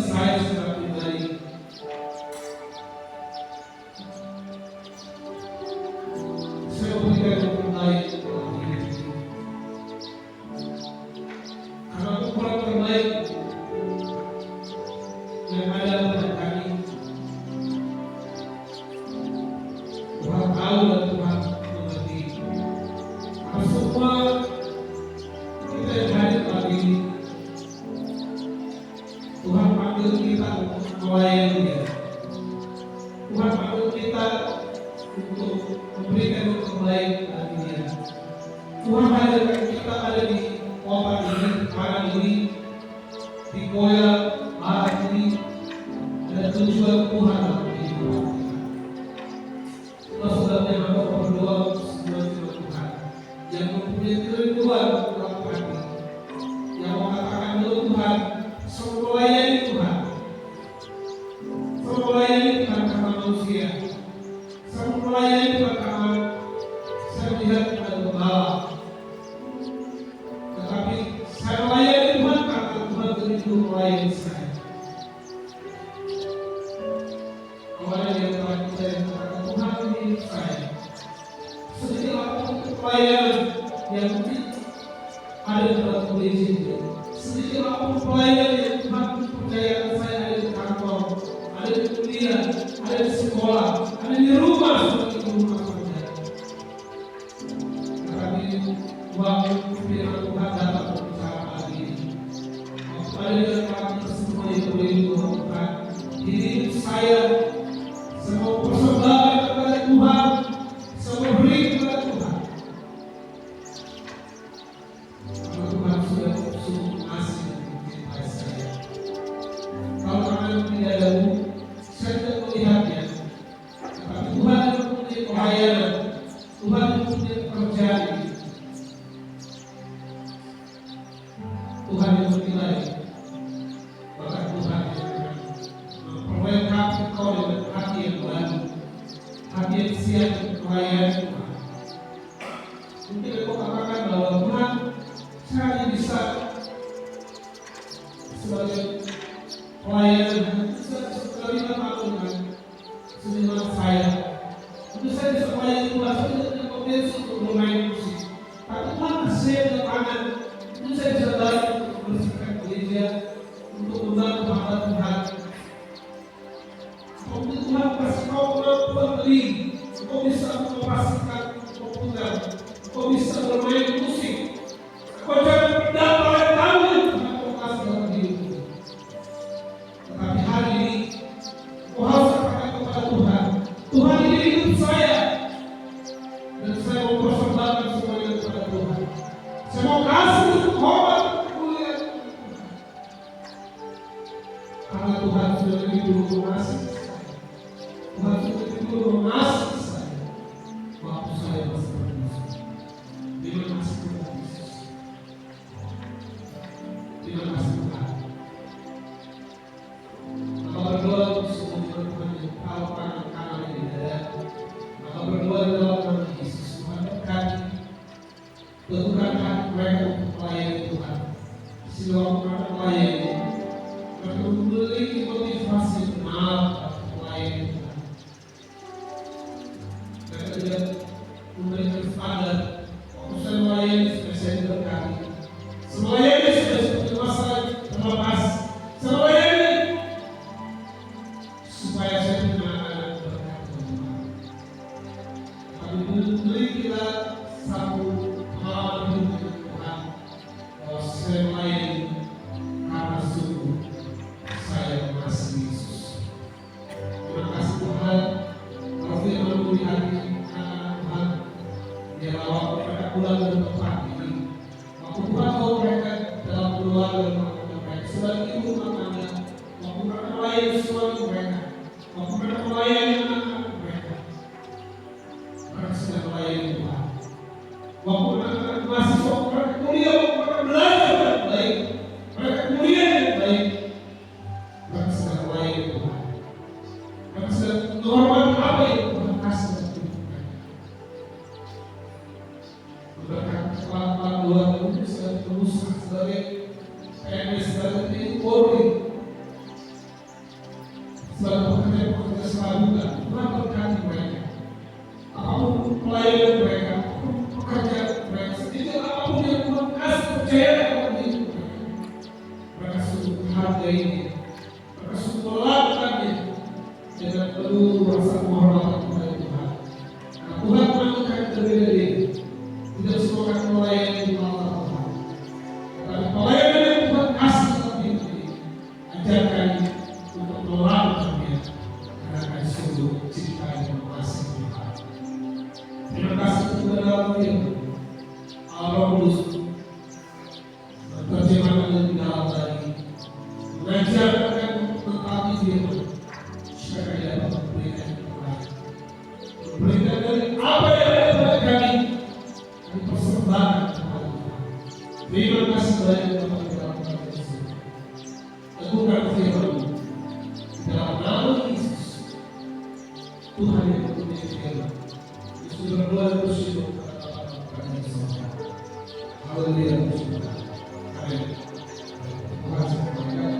Speaker 3: saya secara pribadi, saya memberikan yang terbaik dalam hidup ini. Karena ukuran terbaik yang ada pada kami, Tuhan tahu dan Tuhan mengerti. Karena semua kita yang hadir pagi ini, Tuhan panggil kita untuk melayani Dia. Tuhan panggil kita untuk memberikan yang terbaik bagi Dia. Tuhan hadirkan kita ada di kota ini, hari ini, di Koya, hari ini, ada tujuan Tuhan dalam kehidupan kita. Itulah sebabnya hamba berdoa sebelum Tuhan yang mempunyai kerinduan dalam hati, yang mengatakan bahwa Tuhan selalu melayani Tuhan, selalu melayani Tuhan karena manusia, selalu melayani Tuhan karena saya melihat ada gembala, tetapi saya melayani Tuhan karena Tuhan begitu melayani saya. Kemarin yang telah kita yang katakan Tuhan ini hidup saya, sedikit apapun pelayanan yang mungkin ada dalam kondisi ini, sedikit apapun pelayanan yang Tuhan percayakan saya ada di kantor, ada di kuliah, ada di sekolah, ada di rumah seperti di rumah saja. Tetapi waktu firman Tuhan datang berbicara pagi ini, waktu ada di depan kita semua yang berindu Tuhan, di hidup saya, saya mau persembahkan kepada Tuhan, saya mau beri kepada Tuhan. Karena Tuhan sudah sungguh kasih dan mencintai saya. Kalau kalian tidak dahulu, saya tidak melihatnya. Tetapi Tuhan yang mempunyai pelayanan, Tuhan yang mempunyai pekerjaan ini, Tuhan yang menilai, bahkan Tuhan yang akan memperlengkapi kau dengan hati yang baru, hati yang siap untuk melayani Tuhan. Mungkin aku katakan bahwa Tuhan, saya hanya bisa sebagai pelayanan, bisa sekalipun aku dengan seniman saya. Untuk saya bisa melayani Tuhan, saya tidak punya potensi untuk bermain musik. Tapi Tuhan kasih dengan tangan, itu saya bisa bantu untuk membersihkan gereja, untuk membantu hamba Tuhan. Untuk Tuhan kasih kau kemampuan beli, kau bisa mengoperasikan komputer, kau bisa bermain musik, kau jangan berdapat oleh tahu yang Tuhan kau kasih dalam hidupmu. Tetapi hari ini, kau harus katakan kepada Tuhan, Tuhan ini hidup saya, dan saya mau persembahkan semuanya kepada Tuhan. Saya mau kasih untuk hormat kemuliaan Tuhan. Karena Tuhan sudah begitu mengasihi saya. Tuhan sudah begitu mengasihi saya. Waktu saya masih berdosa. Terima kasih Tuhan Yesus. Terima kasih Tuhan. Maka berdoa untuk semua Tuhan yang tahu kanan di dada. Maka berdoa dalam nama Yesus. Tuhan berkati. Tentukan hati mereka untuk melayani Tuhan. Sehingga mereka melayani, mereka memiliki motivasi yang benar untuk melayani Tuhan. Mereka tidak memberikan standar. Waktu saya melayani, supaya saya diberkati. Saya melayani supaya saya punya masalah terlepas. Saya melayani supaya saya punya anak berkat Tuhan. Kami beri kita satu pengalaman hidup dengan Tuhan, bahwa saya melayani karena sungguh saya mengasihi Yesus. Terima kasih Tuhan. Kalau firman di hati anak Tuhan, biarlah waktu mereka pulang dari tempat ini, waktu Tuhan tahu mereka dalam keluarga dan rumah mereka, sebagai ibu rumahnya, waktu mereka melayani suami mereka, waktu mereka melayani anak-anak mereka, mereka sedang melayani Tuhan. Waktu mereka mahasiswa, mereka kuliah, mereka belajar dengan baik, mereka kuliah dengan baik, mereka sedang melayani Tuhan. Mereka sedang menghormati apa yang Tuhan kasih dalam hidup mereka. Berkat kepala keluarga itu sebagai pengusaha, sebagai PNS, sebagai TNI Polri, tentu rasa penghormatan kepada Tuhan. Karena Tuhan memang kami berbeda-beda. Tidak semua kami melayani di mata Tuhan. Tetapi pelayanan yang Tuhan kasih dalam hidup ini, ajarkan untuk melakukannya. Karena kami sungguh cinta dan mengasihi Tuhan. Terima kasih kepada dalam firman Allah Kudus terjemahkan lebih dalam lagi, mengajarkan tentang firman supaya kami dapat memberikan yang terbaik, memberikan dari apa yang ada pada kami persembahkan kepada Tuhan. Terima kasih banyak Bapak di dalam nama Yesus. Teguhkan firman dalam nama Yesus. Tuhan yang mempunyai firman sudah berdoa bersyukur kepada Bapa kami di sorga. Haleluya. Amin. Terima kasih kepada Tuhan.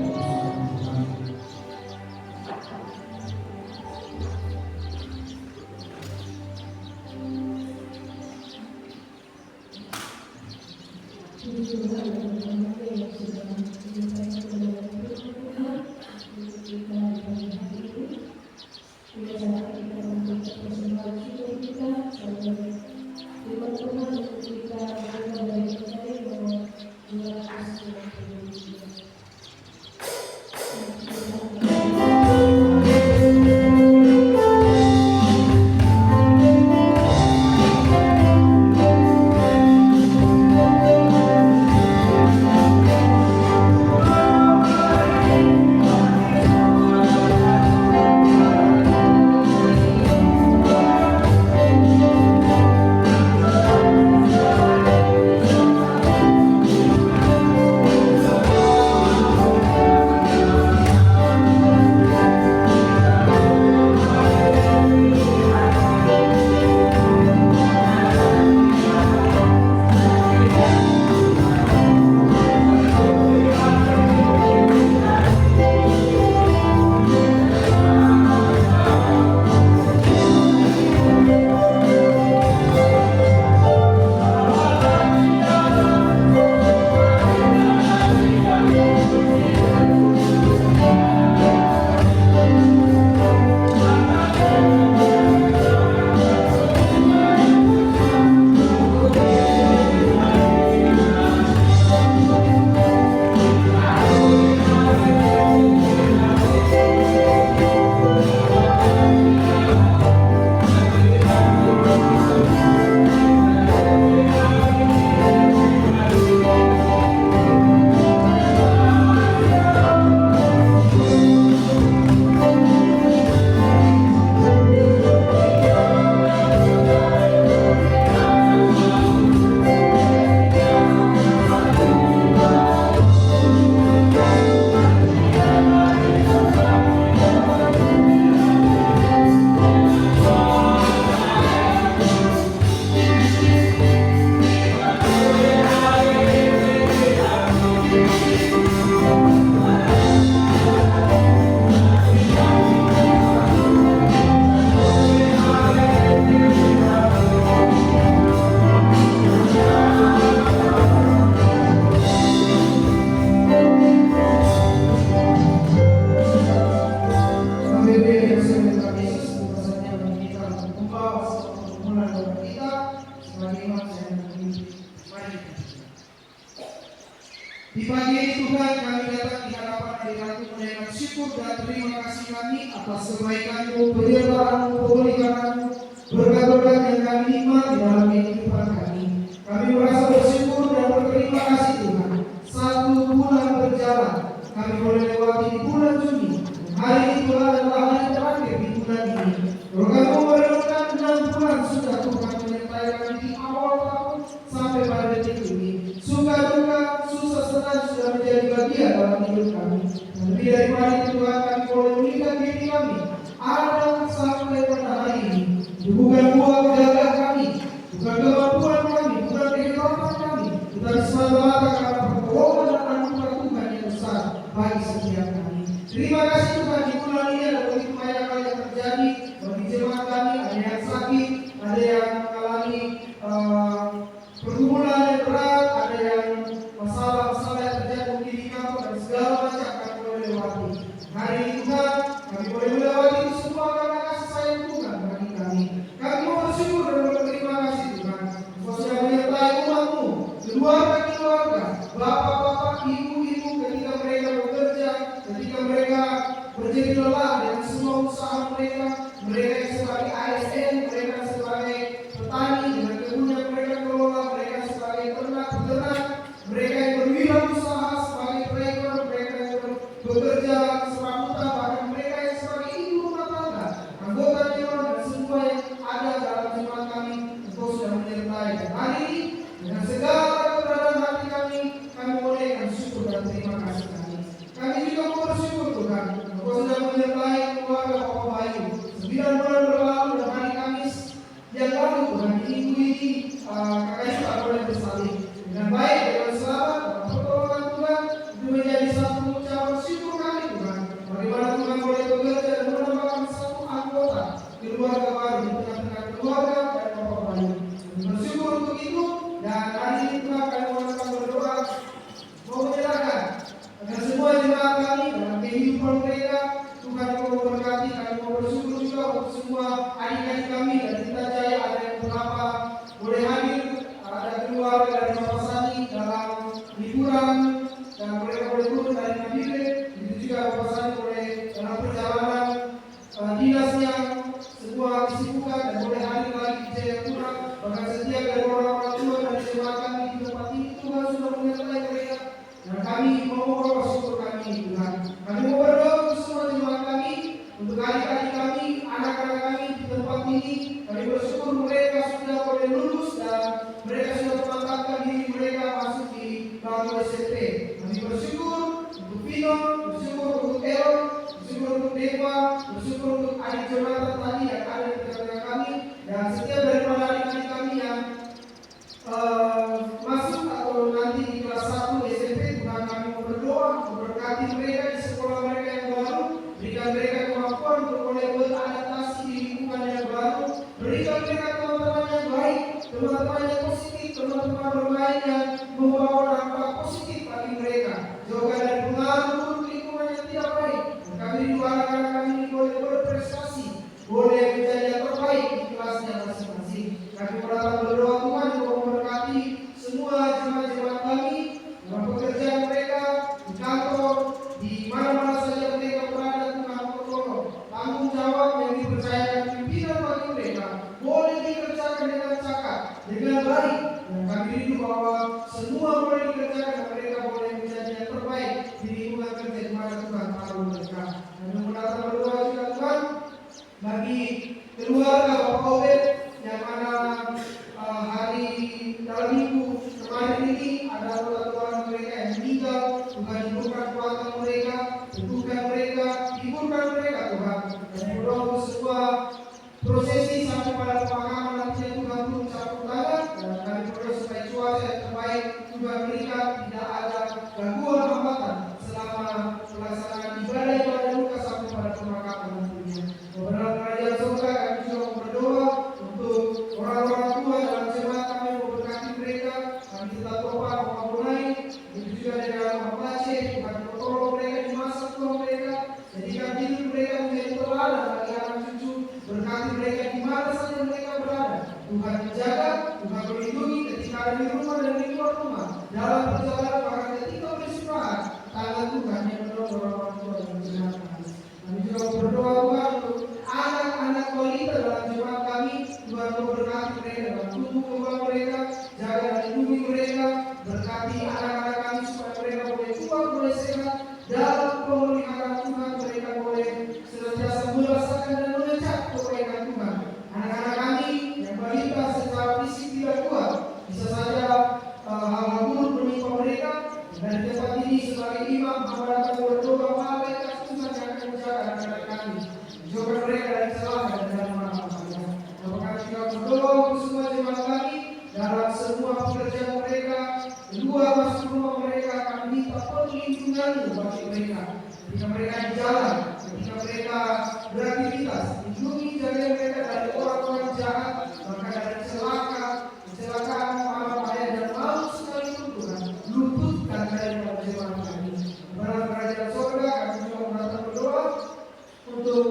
Speaker 3: Di pagi ini Tuhan kami datang di hadapan hadirat-Mu mendengar syukur dan terima kasih kami atas kebaikan-Mu, penyertaan-Mu, pemeliharaan-Mu, berkat-berkat yang kami nikmati dalam kehidupan kami. Kami merasa bersyukur dan berterima kasih Tuhan. Satu bulan berjalan, kami boleh lewati di bulan Juni. Hari ini Tuhan adalah hari terakhir di bulan ini. Berkat-Mu merenungkan 6 bulan sudah Tuhan menyertai kami di awal tahun sampai pada detik ini. Suka duka, susah senang sudah menjadi bagian dalam hidup kami. Dan lebih daripada itu Tuhan, kami boleh melihat diri kami ada sampai pada hari ini. Bukan buah kejagaan kami, bukan kemampuan kami, bukan kehidupan kami, tetapi semata-mata karena pertolongan dan anugerah Tuhan yang besar bagi setiap kami. Terima kasih Tuhan, di bulan ini ada begitu banyak hal yang terjadi bagi jemaat kami. Ada yang sakit, ada yang mengalami pergumulan yang berat, ada yang masalah-masalah yang terjadi mungkin di kampung dan segala macam kami boleh lewati. Hari ini Tuhan, kami boleh melewati itu semua karena
Speaker 1: mereka yang sebagai ASN, mereka sebagai petani dengan kebun yang mereka kelola, mereka sebagai peternak, mereka yang berwirausaha sebagai pelekor, mereka yang bekerja serabutan, bahkan mereka yang sebagai ibu rumah tangga, anggota dewan dan semua yang ada dalam jemaat kami, Engkau sudah menyertai. Dan hari ini dengan segala keberadaan hati kami bolehkan syukur dan terima kasih kami. Kami juga mau bersyukur Tuhan, Engkau sudah menyertai keluarga Bapak Bayu 9 bulan berlalu dan hari Kamis yang lalu Tuhan, di minggu ini kakak tak boleh bersalin dengan baik, dengan selamat, dalam pertolongan Tuhan. Itu menjadi satu ucapan syukur kami Tuhan, bagaimana Tuhan boleh bekerja dan menambahkan satu anggota keluarga baru di tengah-tengah keluarga dan Bapak Bayu. Bersyukur untuk itu, dan hari ini Tuhan kami akan berdoa mau menyerahkan agar semua jemaat kami dalam kehidupan mereka. Tuhan mau memberkati, kami mau bersyukur juga untuk semua adik-adik kami dari Pelita Jaya, ada yang beberapa boleh hadir, ada keluarga dari Bapak Sani dalam liburan dan mereka boleh turun dari Nabire. Itu juga Bapak Sani boleh dalam perjalanan dinasnya sebuah kesibukan dan boleh hadir lagi di Jayapura. Bahkan setiap dari orang-orang tua dan jemaat kami di tempat ini Tuhan sudah menyertai mereka, dan kami mau membawa syukur kami Tuhan. Kami mau berdoa untuk semua jemaat kami, untuk adik-adik kami, anak-anak kami di tempat ini. Kami bersyukur mereka sudah boleh lulus dan mereka sudah memantapkan diri mereka masuk di bangku SMP. Kami bersyukur untuk Vino, bersyukur untuk Eon, bersyukur untuk Dewa, bersyukur untuk adik Jonathan tadi yang ada di tengah-tengah kami, dan setiap daripada adik-adik kami yang masuk atau nanti di kelas 1 SMP. Tuhan, kami mau berdoa memberkati mereka di sekolah mereka yang baru, berikan mereka kemampuan untuk boleh beradaptasi di lingkungan yang baru, berikan mereka teman-teman yang baik, teman-teman yang positif, teman-teman bermain yang membawa dampak positif bagi mereka, jauhkan dari pengaruh buruk lingkungan yang tidak baik. Dan kami juga anak-anak kami ini boleh berprestasi, boleh menjadi yang terbaik di kelasnya masing-masing. Kami datang berdoa Tuhan untuk memberkati semua jemaat-jemaat kami dalam pekerjaan mereka, di kantor, di mana-mana saja mereka berada. Tuhan tolong tanggung jawab yang dipercayakan pimpinan bagi mereka boleh dikerjakan dengan cakap, dengan baik, dan kami rindu bahwa semua boleh dikerjakan dan mereka boleh menjadi yang terbaik di lingkungan kerja di mana Tuhan taruh mereka. Kami datang berdoa juga Tuhan bagi keluarga Bapak Obed yang mana hari dalam minggu kemarin ini ada keluarga mereka yang meninggal. Tuhan hiburkan keluarga mereka, teguhkan mereka, hiburkan mereka Tuhan. Dan berdoa untuk semua prosesi sampai pada pemakaman nantinya Tuhan turun campur tangan, dan kami berdoa supaya cuaca yang terbaik Tuhan berikan, tidak ada gangguan hambatan selama pelaksanaan ibadah luka sampai pada pemakaman nantinya. Dalam kerajaan surga kami juga berdoa untuk orang-orang tua dalam jemaat kami, memberkati mereka. Kami tetap doa Bonai, itu juga dengan Bapak Tuhan tolong mereka di masa tua mereka, jadikan hidup mereka menjadi teladan bagi anak cucu. Berkati mereka di mana saja mereka berada. Tuhan menjaga, Tuhan melindungi ketika ada di rumah dan di luar rumah, dalam perjalanan bahkan ketika beristirahat. Tangan Tuhan yang menolong orang-orang tua dan jemaat kami. Kami juga berdoa Tuhan untuk anak-anak wanita dalam jemaat kami. Tuhan memberkati mereka dalam tumbuh kembang mereka, jaga dan lindungi mereka. Berkati anak-anak kami supaya mereka boleh kuat, boleh sehat dalam pemeliharaan Tuhan. Mereka boleh senantiasa merasakan dan mengecap kebaikan Tuhan. Anak-anak kami yang balita secara fisik tidak kuat, bisa saja hal-hal buruk menimpa mereka. Dan tempat ini sebagai imam hamba datang berdoa malaikat Tuhan yang akan menjaga anak-anak kami, jauhkan mereka dari kesalahan dan dari mana-mana. Kami juga berdoa untuk semua jemaat kami dalam semua pekerjaan mereka, keluar masuk rumah mereka. Kami minta perlindungan-Mu bagi mereka ketika mereka di jalan, ketika mereka beraktivitas. Lindungi jaga mereka dari orang-orang jahat, bahkan dari kecelakaan, malam bahaya dan maut sekalipun Tuhan. Luputkan dari jemaat kami. Dalam kerajaan surga kami juga datang berdoa untuk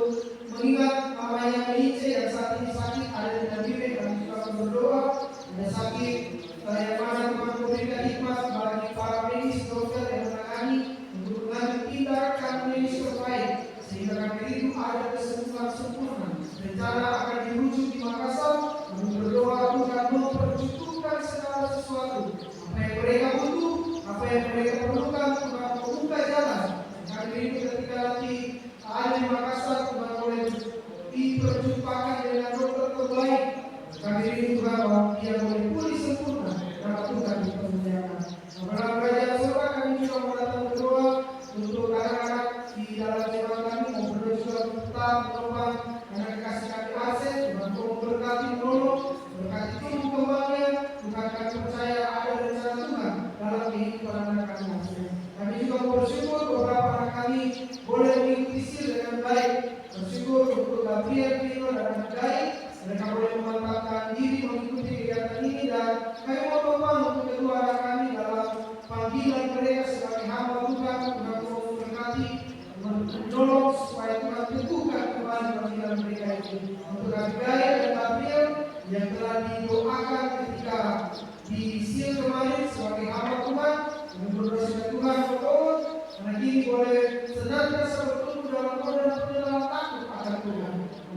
Speaker 1: mengingat mamanya Melice yang saat ini sakit ada di Nabire. Kami juga berdoa ada sakit yang mana Tuhan memberikan hikmat bagi para medis dokter yang menangani untuk mengambil tindakan medis terbaik, sehingga kami rindu Kami rindu bahwa Dia boleh pulih sempurna dalam Tuhan dipermuliakan. Dalam kerajaan surga kami juga mau datang berdoa untuk anak-anak di dalam jemaat kami, mau berdoa juga tetap menopang anak kasih kami aset, Tuhan kau memberkati menolong, berkati tumbuh kembangnya. Tuhan kami percaya ada rencana Tuhan dalam kehidupan anak kami aset. Kami juga mau bersyukur beberapa anak kami boleh mengikuti SIL dengan baik. Bersyukur untuk Gabriel, Pino, dan anak baik. Mereka boleh memantapkan diri mengikuti kegiatan ini dan kami mau topang untuk kedua anak kami dalam panggilan mereka sebagai hamba Tuhan. Tuhan mau memberkati, menolong supaya Tuhan teguhkan kembali panggilan mereka ini. Untuk Gabriel dan Gabriel yang telah didoakan ketika di SIL kemarin sebagai hamba Tuhan, kami berdoa supaya Tuhan menolong anak ini boleh senantiasa bertumbuh dalam modal dalam takut akan Tuhan.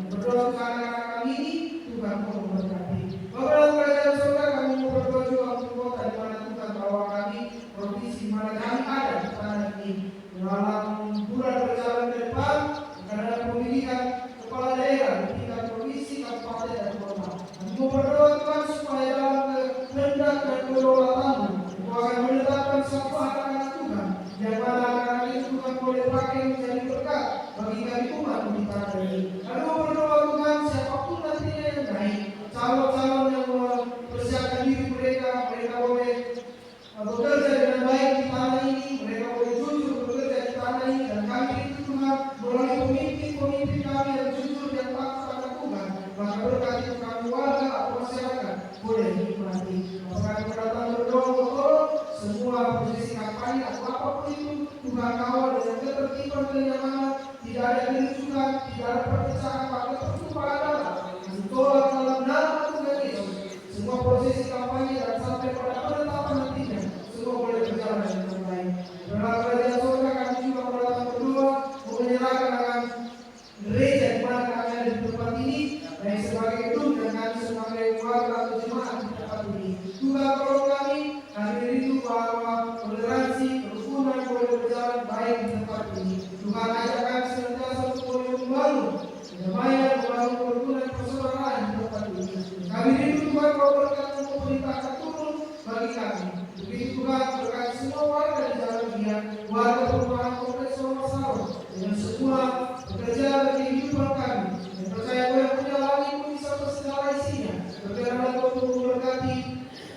Speaker 1: Berdoa untuk anak-anak kami ini, Tuhan mau memberkati. Bapak dalam kerajaan surga, kami mau berdoa juga untuk kota di mana Tuhan bawa kami, provinsi di mana kami ada di tanah ini. Dalam bulan berjalan ke depan, akan ada pemilihan kepala daerah di tingkat provinsi, kabupaten, dan kota. Kami mau berdoa Tuhan supaya dalam kehendak dan kedaulatan-Mu, Engkau akan menetapkan siapa anak-anak Tuhan, yang mana anak-anak itu Tuhan boleh pakai menjadi berkat bagi kami umat di tanah ini. Lalu berdoa Tuhan siapapun nantinya yang naik, calon-calon yang mempersiapkan diri mereka boleh bekerja dengan baik di tanah ini, mereka boleh jujur bekerja di tanah ini, dan kami itu Tuhan melalui pemimpin-pemimpin kami yang jujur dan takut akan Tuhan, maka berkati kami warga atau masyarakat boleh dinikmati. Maka kami datang berdoa untuk semua posisi kampanye atau apapun itu Tuhan kawal dengan ketertiban kenyamanan, tidak ada kericuhan, tidak ada perpecahan, maka pertumpahan darah kami tolak dalam nama Tuhan Yesus. Semua prosesi kampanye dan sampai pada penetapan nantinya semua boleh berjalan dengan baik. Dalam kerajaan surga kami juga datang berdoa menyerahkan akan gereja di mana kami ada di tempat ini, baik sebagai gedung dan kami sebagai warga atau jemaat di tempat ini. Tuhan tolong kami rindu bahwa toleransi, kerukunan boleh berjalan baik di tempat ini. Tuhan ajak kami senantiasa untuk boleh membangun kedamaian, membangun kerukunan persaudaraan di tempat ini. Kami rindu Tuhan bahwa berkat untuk perintahkan turun bagi kami. Begitu Tuhan berkati semua warga di jalan dia, warga perumahan kompleks Romasaro, dengan semua bekerja bagi kehidupan kami. Dan percaya bahwa yang punya langit pun bisa segala isinya. Berkenan untuk memberkati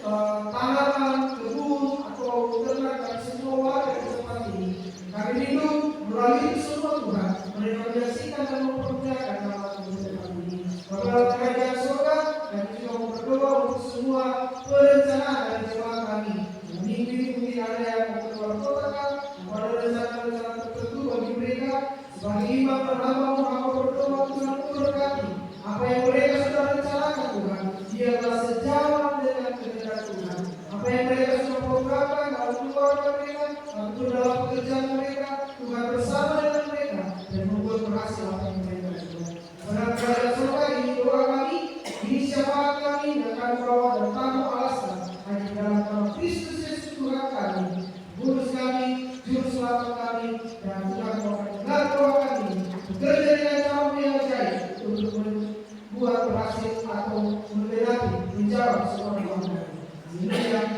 Speaker 1: tanaman, kebun, atau ternak dan semua warga di tempat ini. Kami rindu melalui itu semua Tuhan, mereka menyaksikan dan mempermuliakan nama Tuhan di tempat ini. Bapak dalam kerajaan surga, kami juga berdoa untuk semua perencanaan dari jemaat kami. Minggu ini mungkin ada yang mau keluar kota kan, ada rencana-rencana tertentu bagi mereka. Sebagai imam dan hamba berdoa Tuhan memberkati apa yang mereka sudah rencanakan Tuhan. Biarlah sejalan dengan kehendak Tuhan. Apa yang mereka sudah programkan dalam keluarga mereka, atau dalam pekerjaan mereka, Tuhan bersama dengan mereka dan membuat berhasil apa yang mereka lakukan. Dalam kerajaan surga ini doa kami, ini syafaat kami, dan kami bawa dan tamu alasan hanya dalam nama Kristus Yesus Tuhan kami, Guru kami, Juru Selamat kami, dan Tuhan akan dengar doa kami, bekerja dengan cara yang ajaib untuk membuat berhasil atau melewati menjawab semua doa kami. Ini yang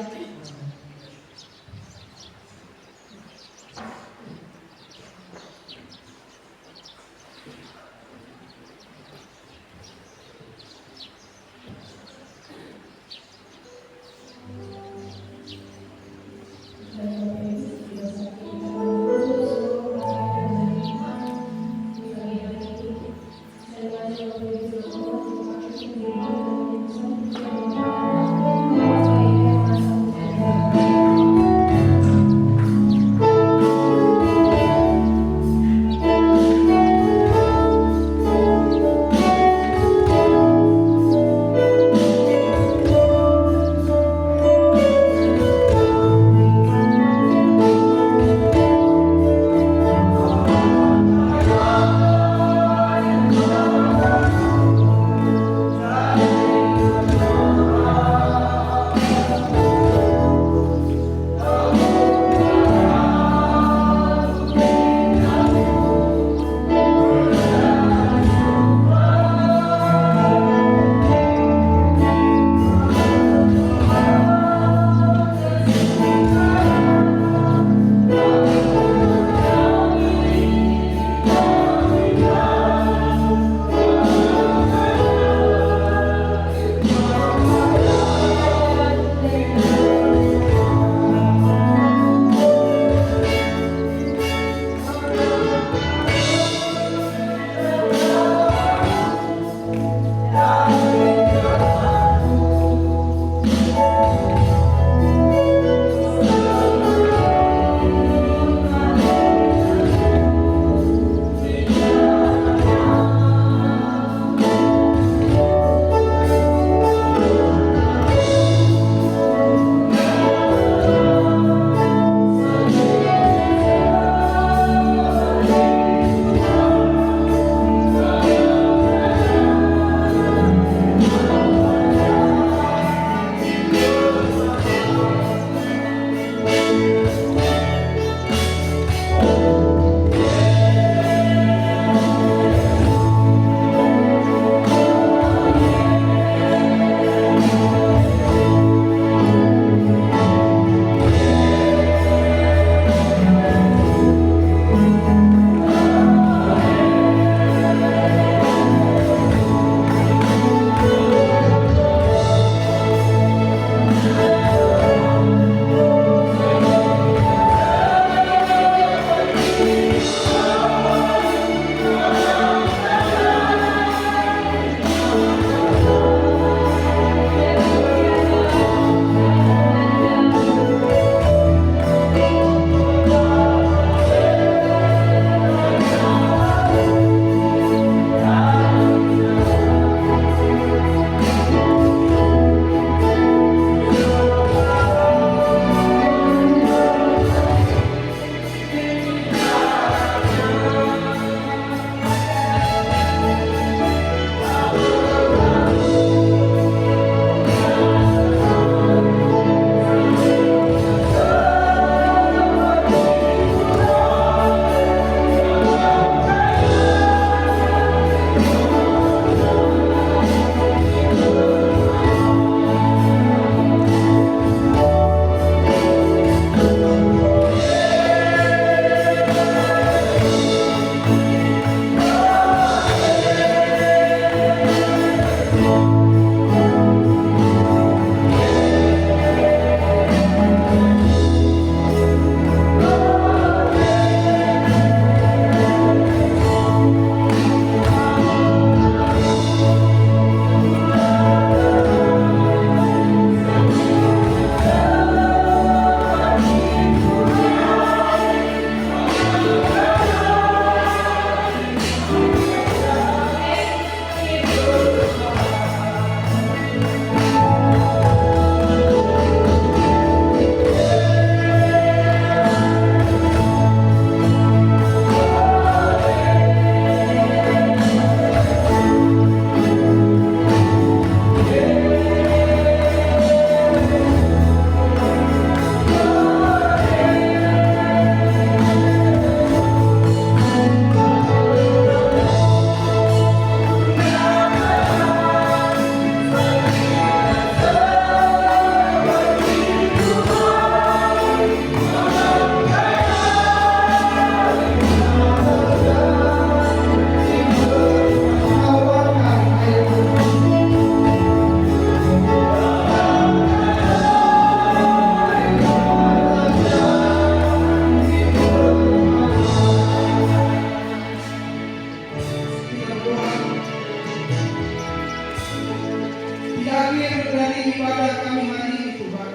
Speaker 3: akhir dari ibadah kami hari ini Tuhan.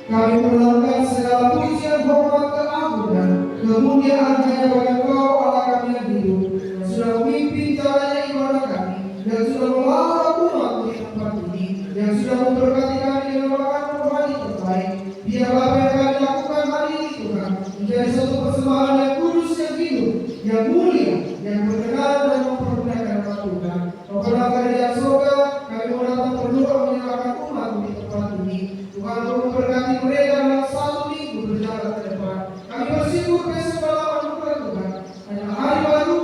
Speaker 3: Kami mengucapkan segala pujian, hormat, keagungan, kemuliaan hanya bagi Engkau Allah kami yang hidup, yang sudah memimpin jalannya ibadah kami, yang sudah memelihara umat di tempat ini, yang sudah memberkati kami dengan makanan rohani terbaik. Biarlah apa yang kami lakukan hari ini Tuhan menjadi satu persembahan yang kudus, yang hidup, yang mulia, yang berkenan dan mempermuliakan nama Tuhan. Bapa kami yang surga, kami mau datang berdoa menyerahkan umat di tempat ini. Tuhan memberkati mereka dalam satu minggu berjalan ke depan. Kami bersyukur besok malam anugerah Tuhan. Adalah hari baru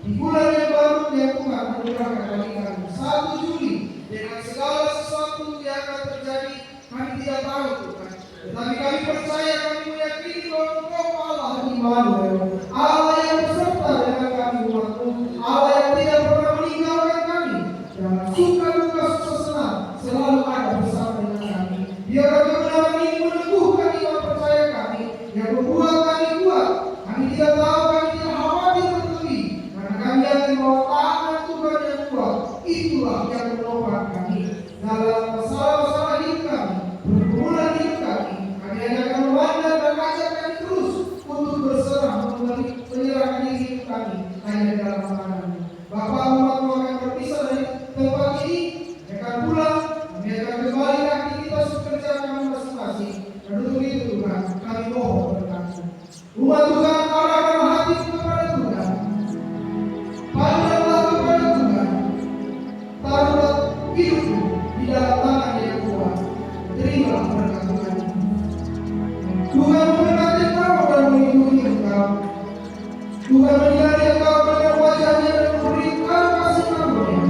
Speaker 3: di bulan yang baru yang Tuhan anugerahkan bagi kami. 1 Juli dengan segala sesuatu yang akan terjadi kami tidak tahu Tuhan. Tetapi kami percaya, kami meyakini bahwa Engkau Allah Immanuel, Allah yang beserta dengan kami umat-Mu, Allah yang tidak pernah meninggalkan kami. Dalam suka duka sukses senang selalu ada bersama dengan kami. Biarlah kebenaran ini meneguhkan iman percaya kami, yang membuat kami kuat. Kami tidak tahu, kami tidak khawatir berlebih, karena kami yakin bahwa tangan Tuhan yang kuat itulah yang menopang kami dalam masalah-masalah hidup kami, pergumulan hidup kami. Kami hanya akan memandang dan ajak kami terus untuk berserah, menyerahkan diri hidup kami hanya dalam tangan-Mu. Bapa, umat-Mu akan berpisah dari tempat ini, mereka akan pulang, kami akan kembali ke aktivitas pekerjaan kami masing-masing. Dan untuk itu Tuhan, kami mohon berkat-Mu. Umat Tuhan, arahkan hati kepada Tuhan, pandanglah kepada Tuhan, taruhlah hidupmu di dalam tangan yang kuat. Terimalah berkat Tuhan. Tuhan memberkati engkau dan melindungi engkau. Tuhan menyinari engkau dengan wajahnya dan memberikan kasih karunia.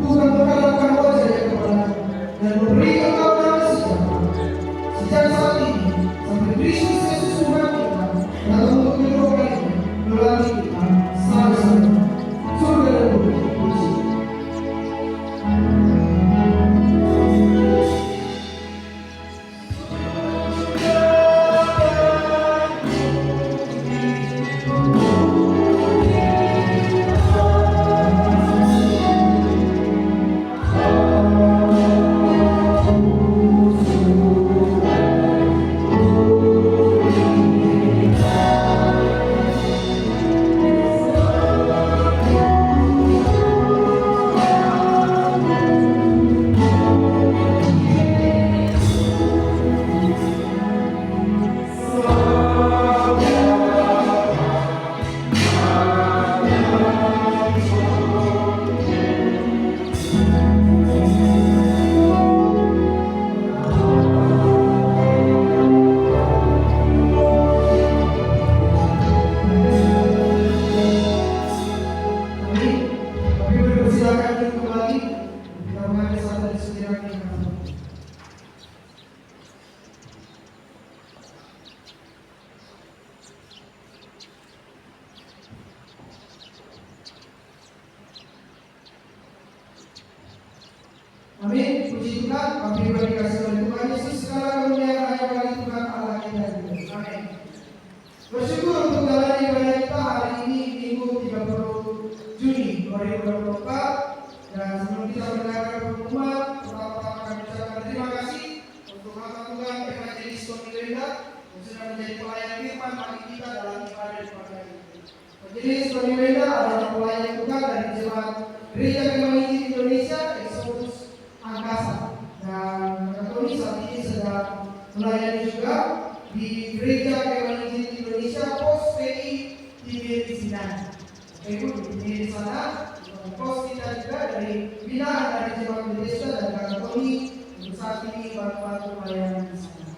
Speaker 3: Tuhan menghadapkan wajahnya kepadamu dan memberi engkau damai sejahtera. Sejak saat ini sampai Kristus Yesus Tuhan kita datang untuk kedua kalinya melalui kita sama-sama. Surga dan bumi puji. Amin. Puji Tuhan. Kami beri kasih oleh Tuhan Yesus, segala kemuliaan hanya bagi Tuhan Allah kita. Amin. Bersyukur untuk jalan ibadah kita hari ini Minggu 30 Juni 2024. Dan sebelum kita mendengarkan pengumuman, pertama-tama kami ucapkan terima kasih untuk hamba Tuhan Evangelis Tony Wenda yang sudah menjadi pelayan firman bagi kita dalam ibadah di pagi hari ini. Evangelis Tony Wenda adalah pelayan Tuhan dari jemaat Gereja Kemanusiaan Indonesia Exodus Angkasa, dan Tony saat ini sedang melayani juga di Gereja Kemanusiaan Indonesia Pos PI Timur di Sinan. Ibu di sana, pos kita juga dari binaan dari jemaat Indonesia dan Kak Tony untuk saat ini bantu pelayanan di sana.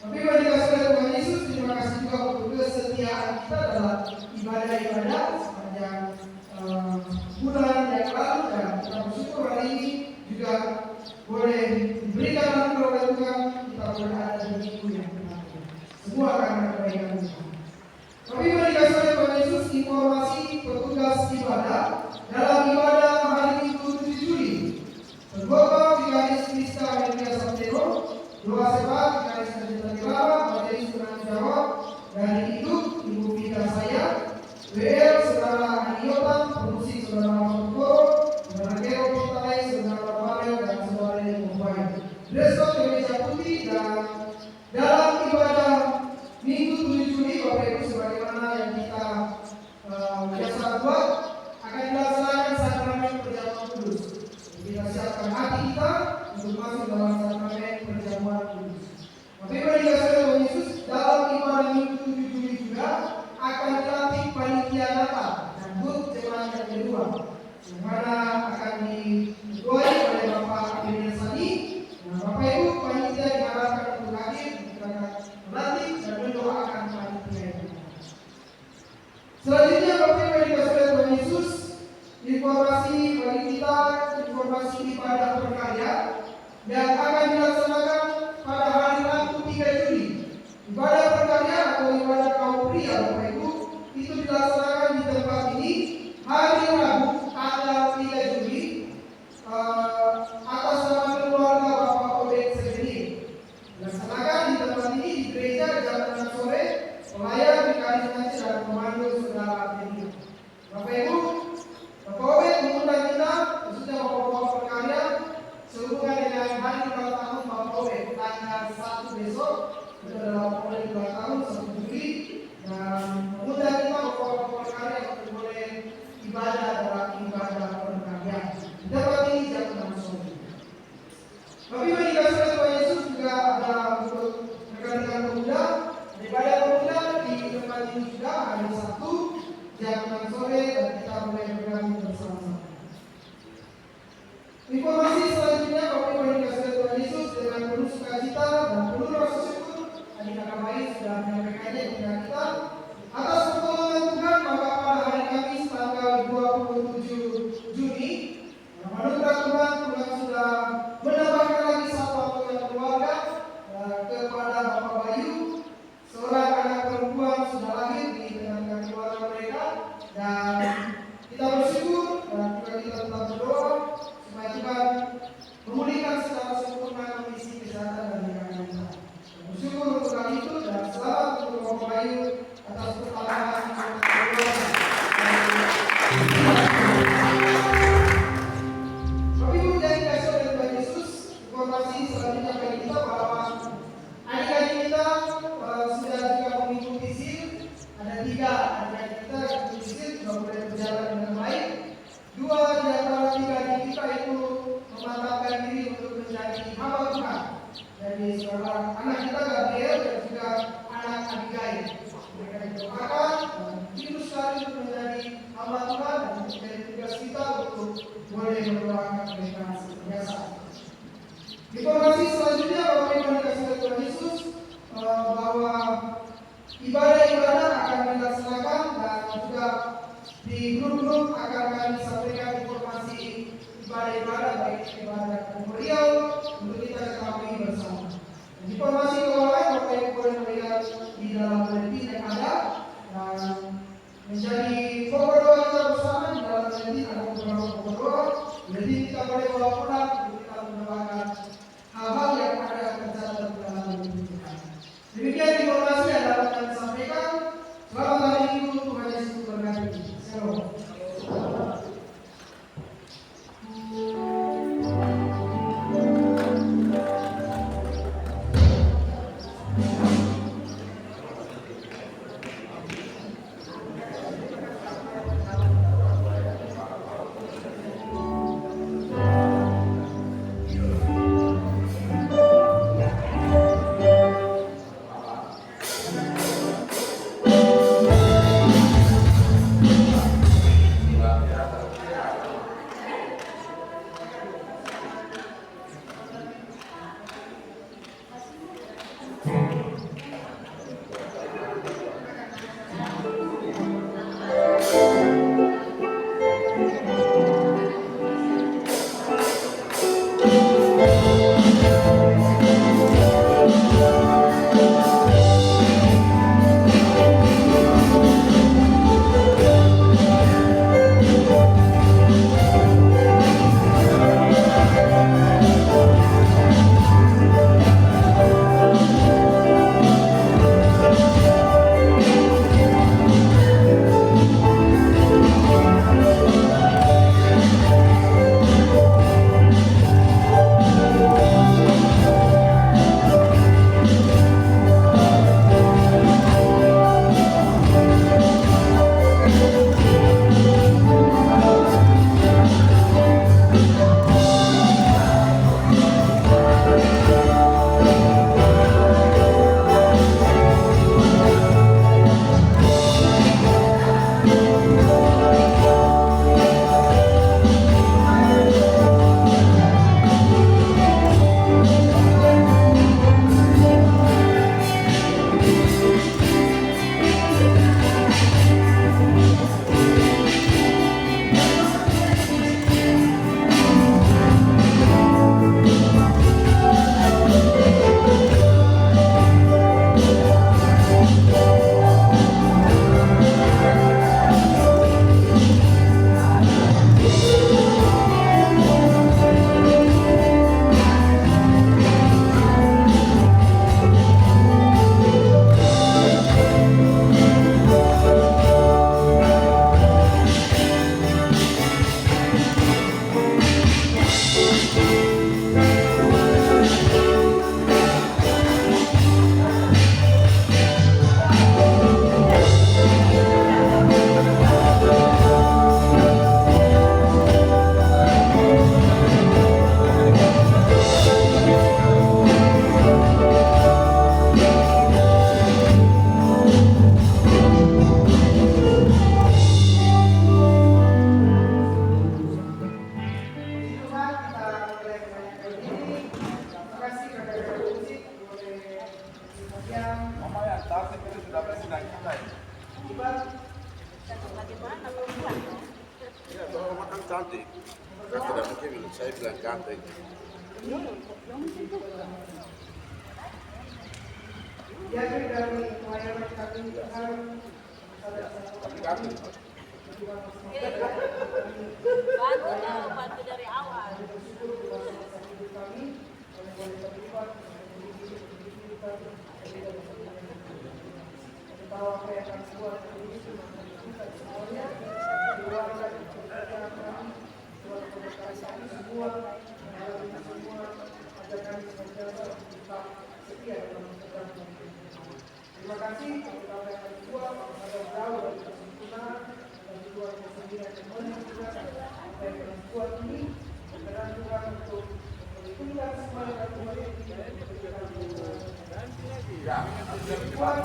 Speaker 3: Tapi bagi kasih Tuhan Yesus, terima kasih juga untuk kesetiaan kita dalam ibadah-ibadah sepanjang bulan yang lalu, dan kita bersyukur hari ini juga boleh diberikan anugerah oleh Tuhan kita berada di minggu yang benar. Semua karena kebaikan Tuhan. Tapi bagi kasih Tuhan Yesus, informasi petugas ibadah dalam ibadah hari Minggu 7 Juli. Bergotong Vikaris Krista Amelia Sabtero, doa sebat Vikaris Kanjeng Tilama, majelis penanggung jawab dari hidup Ibu Vita saya, WL Saudara Aniotan, Permusik Saudara Mahmud Koro, Saudara Gero Pitalai, Saudara Rafael, dan Saudara
Speaker 1: besok itu adalah mulai 2 tahun 1 Juli dan mengundang kita bapak-bapak sekalian untuk boleh ibadah dalam ibadah pernikahan. Dapat ini jam 6 sore. Tapi bagi kasih Tuhan Yesus juga ada untuk rekan-rekan pemuda. Ibadah pemuda di tempat ini juga hari Sabtu jam 6 sore dan kita boleh bergabung bersama-sama. Informasi selanjutnya Bapak Ibu yang dikasihi Tuhan Yesus, dengan penuh sukacita dan penuh rasa syukur adik kakak baik sudah menyampaikannya kepada kita atas pertolongan Tuhan. Maka pada hari Kamis tanggal 27 Juni anugerah Tuhan sudah menambahkan lagi satu anggota keluarga kepada Bapak Bayu, seorang anak perempuan sudah lahir di tengah-tengah keluarga mereka, dan kita bersyukur dan juga kita tetap berdoa supaya Tuhan memulihkan secara sempurna kondisi kesehatan dan mereka kita. Bersyukur untuk hal itu dan selamat untuk Bapak Bayu atas pertolongan keluarga. Bapak Ibu yang dikasihi oleh Tuhan Yesus, informasi selanjutnya bagi kita bahwa adik-adik kita sudah juga mengikuti SIL. Ada 3 adik-adik kita yang mengikuti SIL sudah boleh berjalan dengan baik. 2 di antara 3 adik kita itu memantapkan diri untuk menjadi hamba Tuhan. Jadi seorang anak kita Gabriel dan juga anak Abigail. Mereka didoakan dan hidup sekali untuk menjadi hamba Tuhan dan menjadi tugas kita untuk boleh mendoakan mereka seperti biasa. Informasi selanjutnya Bapak Ibu yang dikasihi Tuhan Yesus, bahwa ibadah-ibadah akan dilaksanakan dan juga di grup-grup akan kami sampaikan informasi ibadah-ibadah baik ibadah memorial untuk kita ketahui bersama. Informasi keuangan Bapak Ibu boleh melihat di dalam buletin yang ada dan menjadi pokok doa kita bersama. Di dalam buletin ada beberapa pokok doa. Buletin kita boleh bawa pulang untuk kita mendoakan hal-hal yang ada tercatat dalam buletin kita. Demikian informasi yang dapat kami sampaikan. Selamat hari Minggu, Tuhan Yesus memberkati. Shalom.
Speaker 5: Saya bilang ganteng.
Speaker 1: Jadi dari pelayanan kami Tuhan,
Speaker 5: Tapi ganteng.
Speaker 6: Bantu dari awal.
Speaker 1: bersyukur buat masa hidup kami, kami boleh terlibat, tahu apa yang kami buat ini kita semuanya, keluarga dan pekerjaan kami, keluarga kami semua, melalui semua, agar kami senantiasa tetap setia dalam pekerjaan kami. Terima kasih kepada apa yang kami buat, agar jauh dari kesempurnaan dan Tuhan sendiri yang menentukan apa yang kami buat ini, dan Tuhan untuk memperhitungkan semuanya dan kembali dan memberikan Tuhan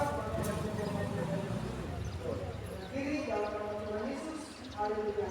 Speaker 1: kiri dalam nama Tuhan Yesus. Haleluya.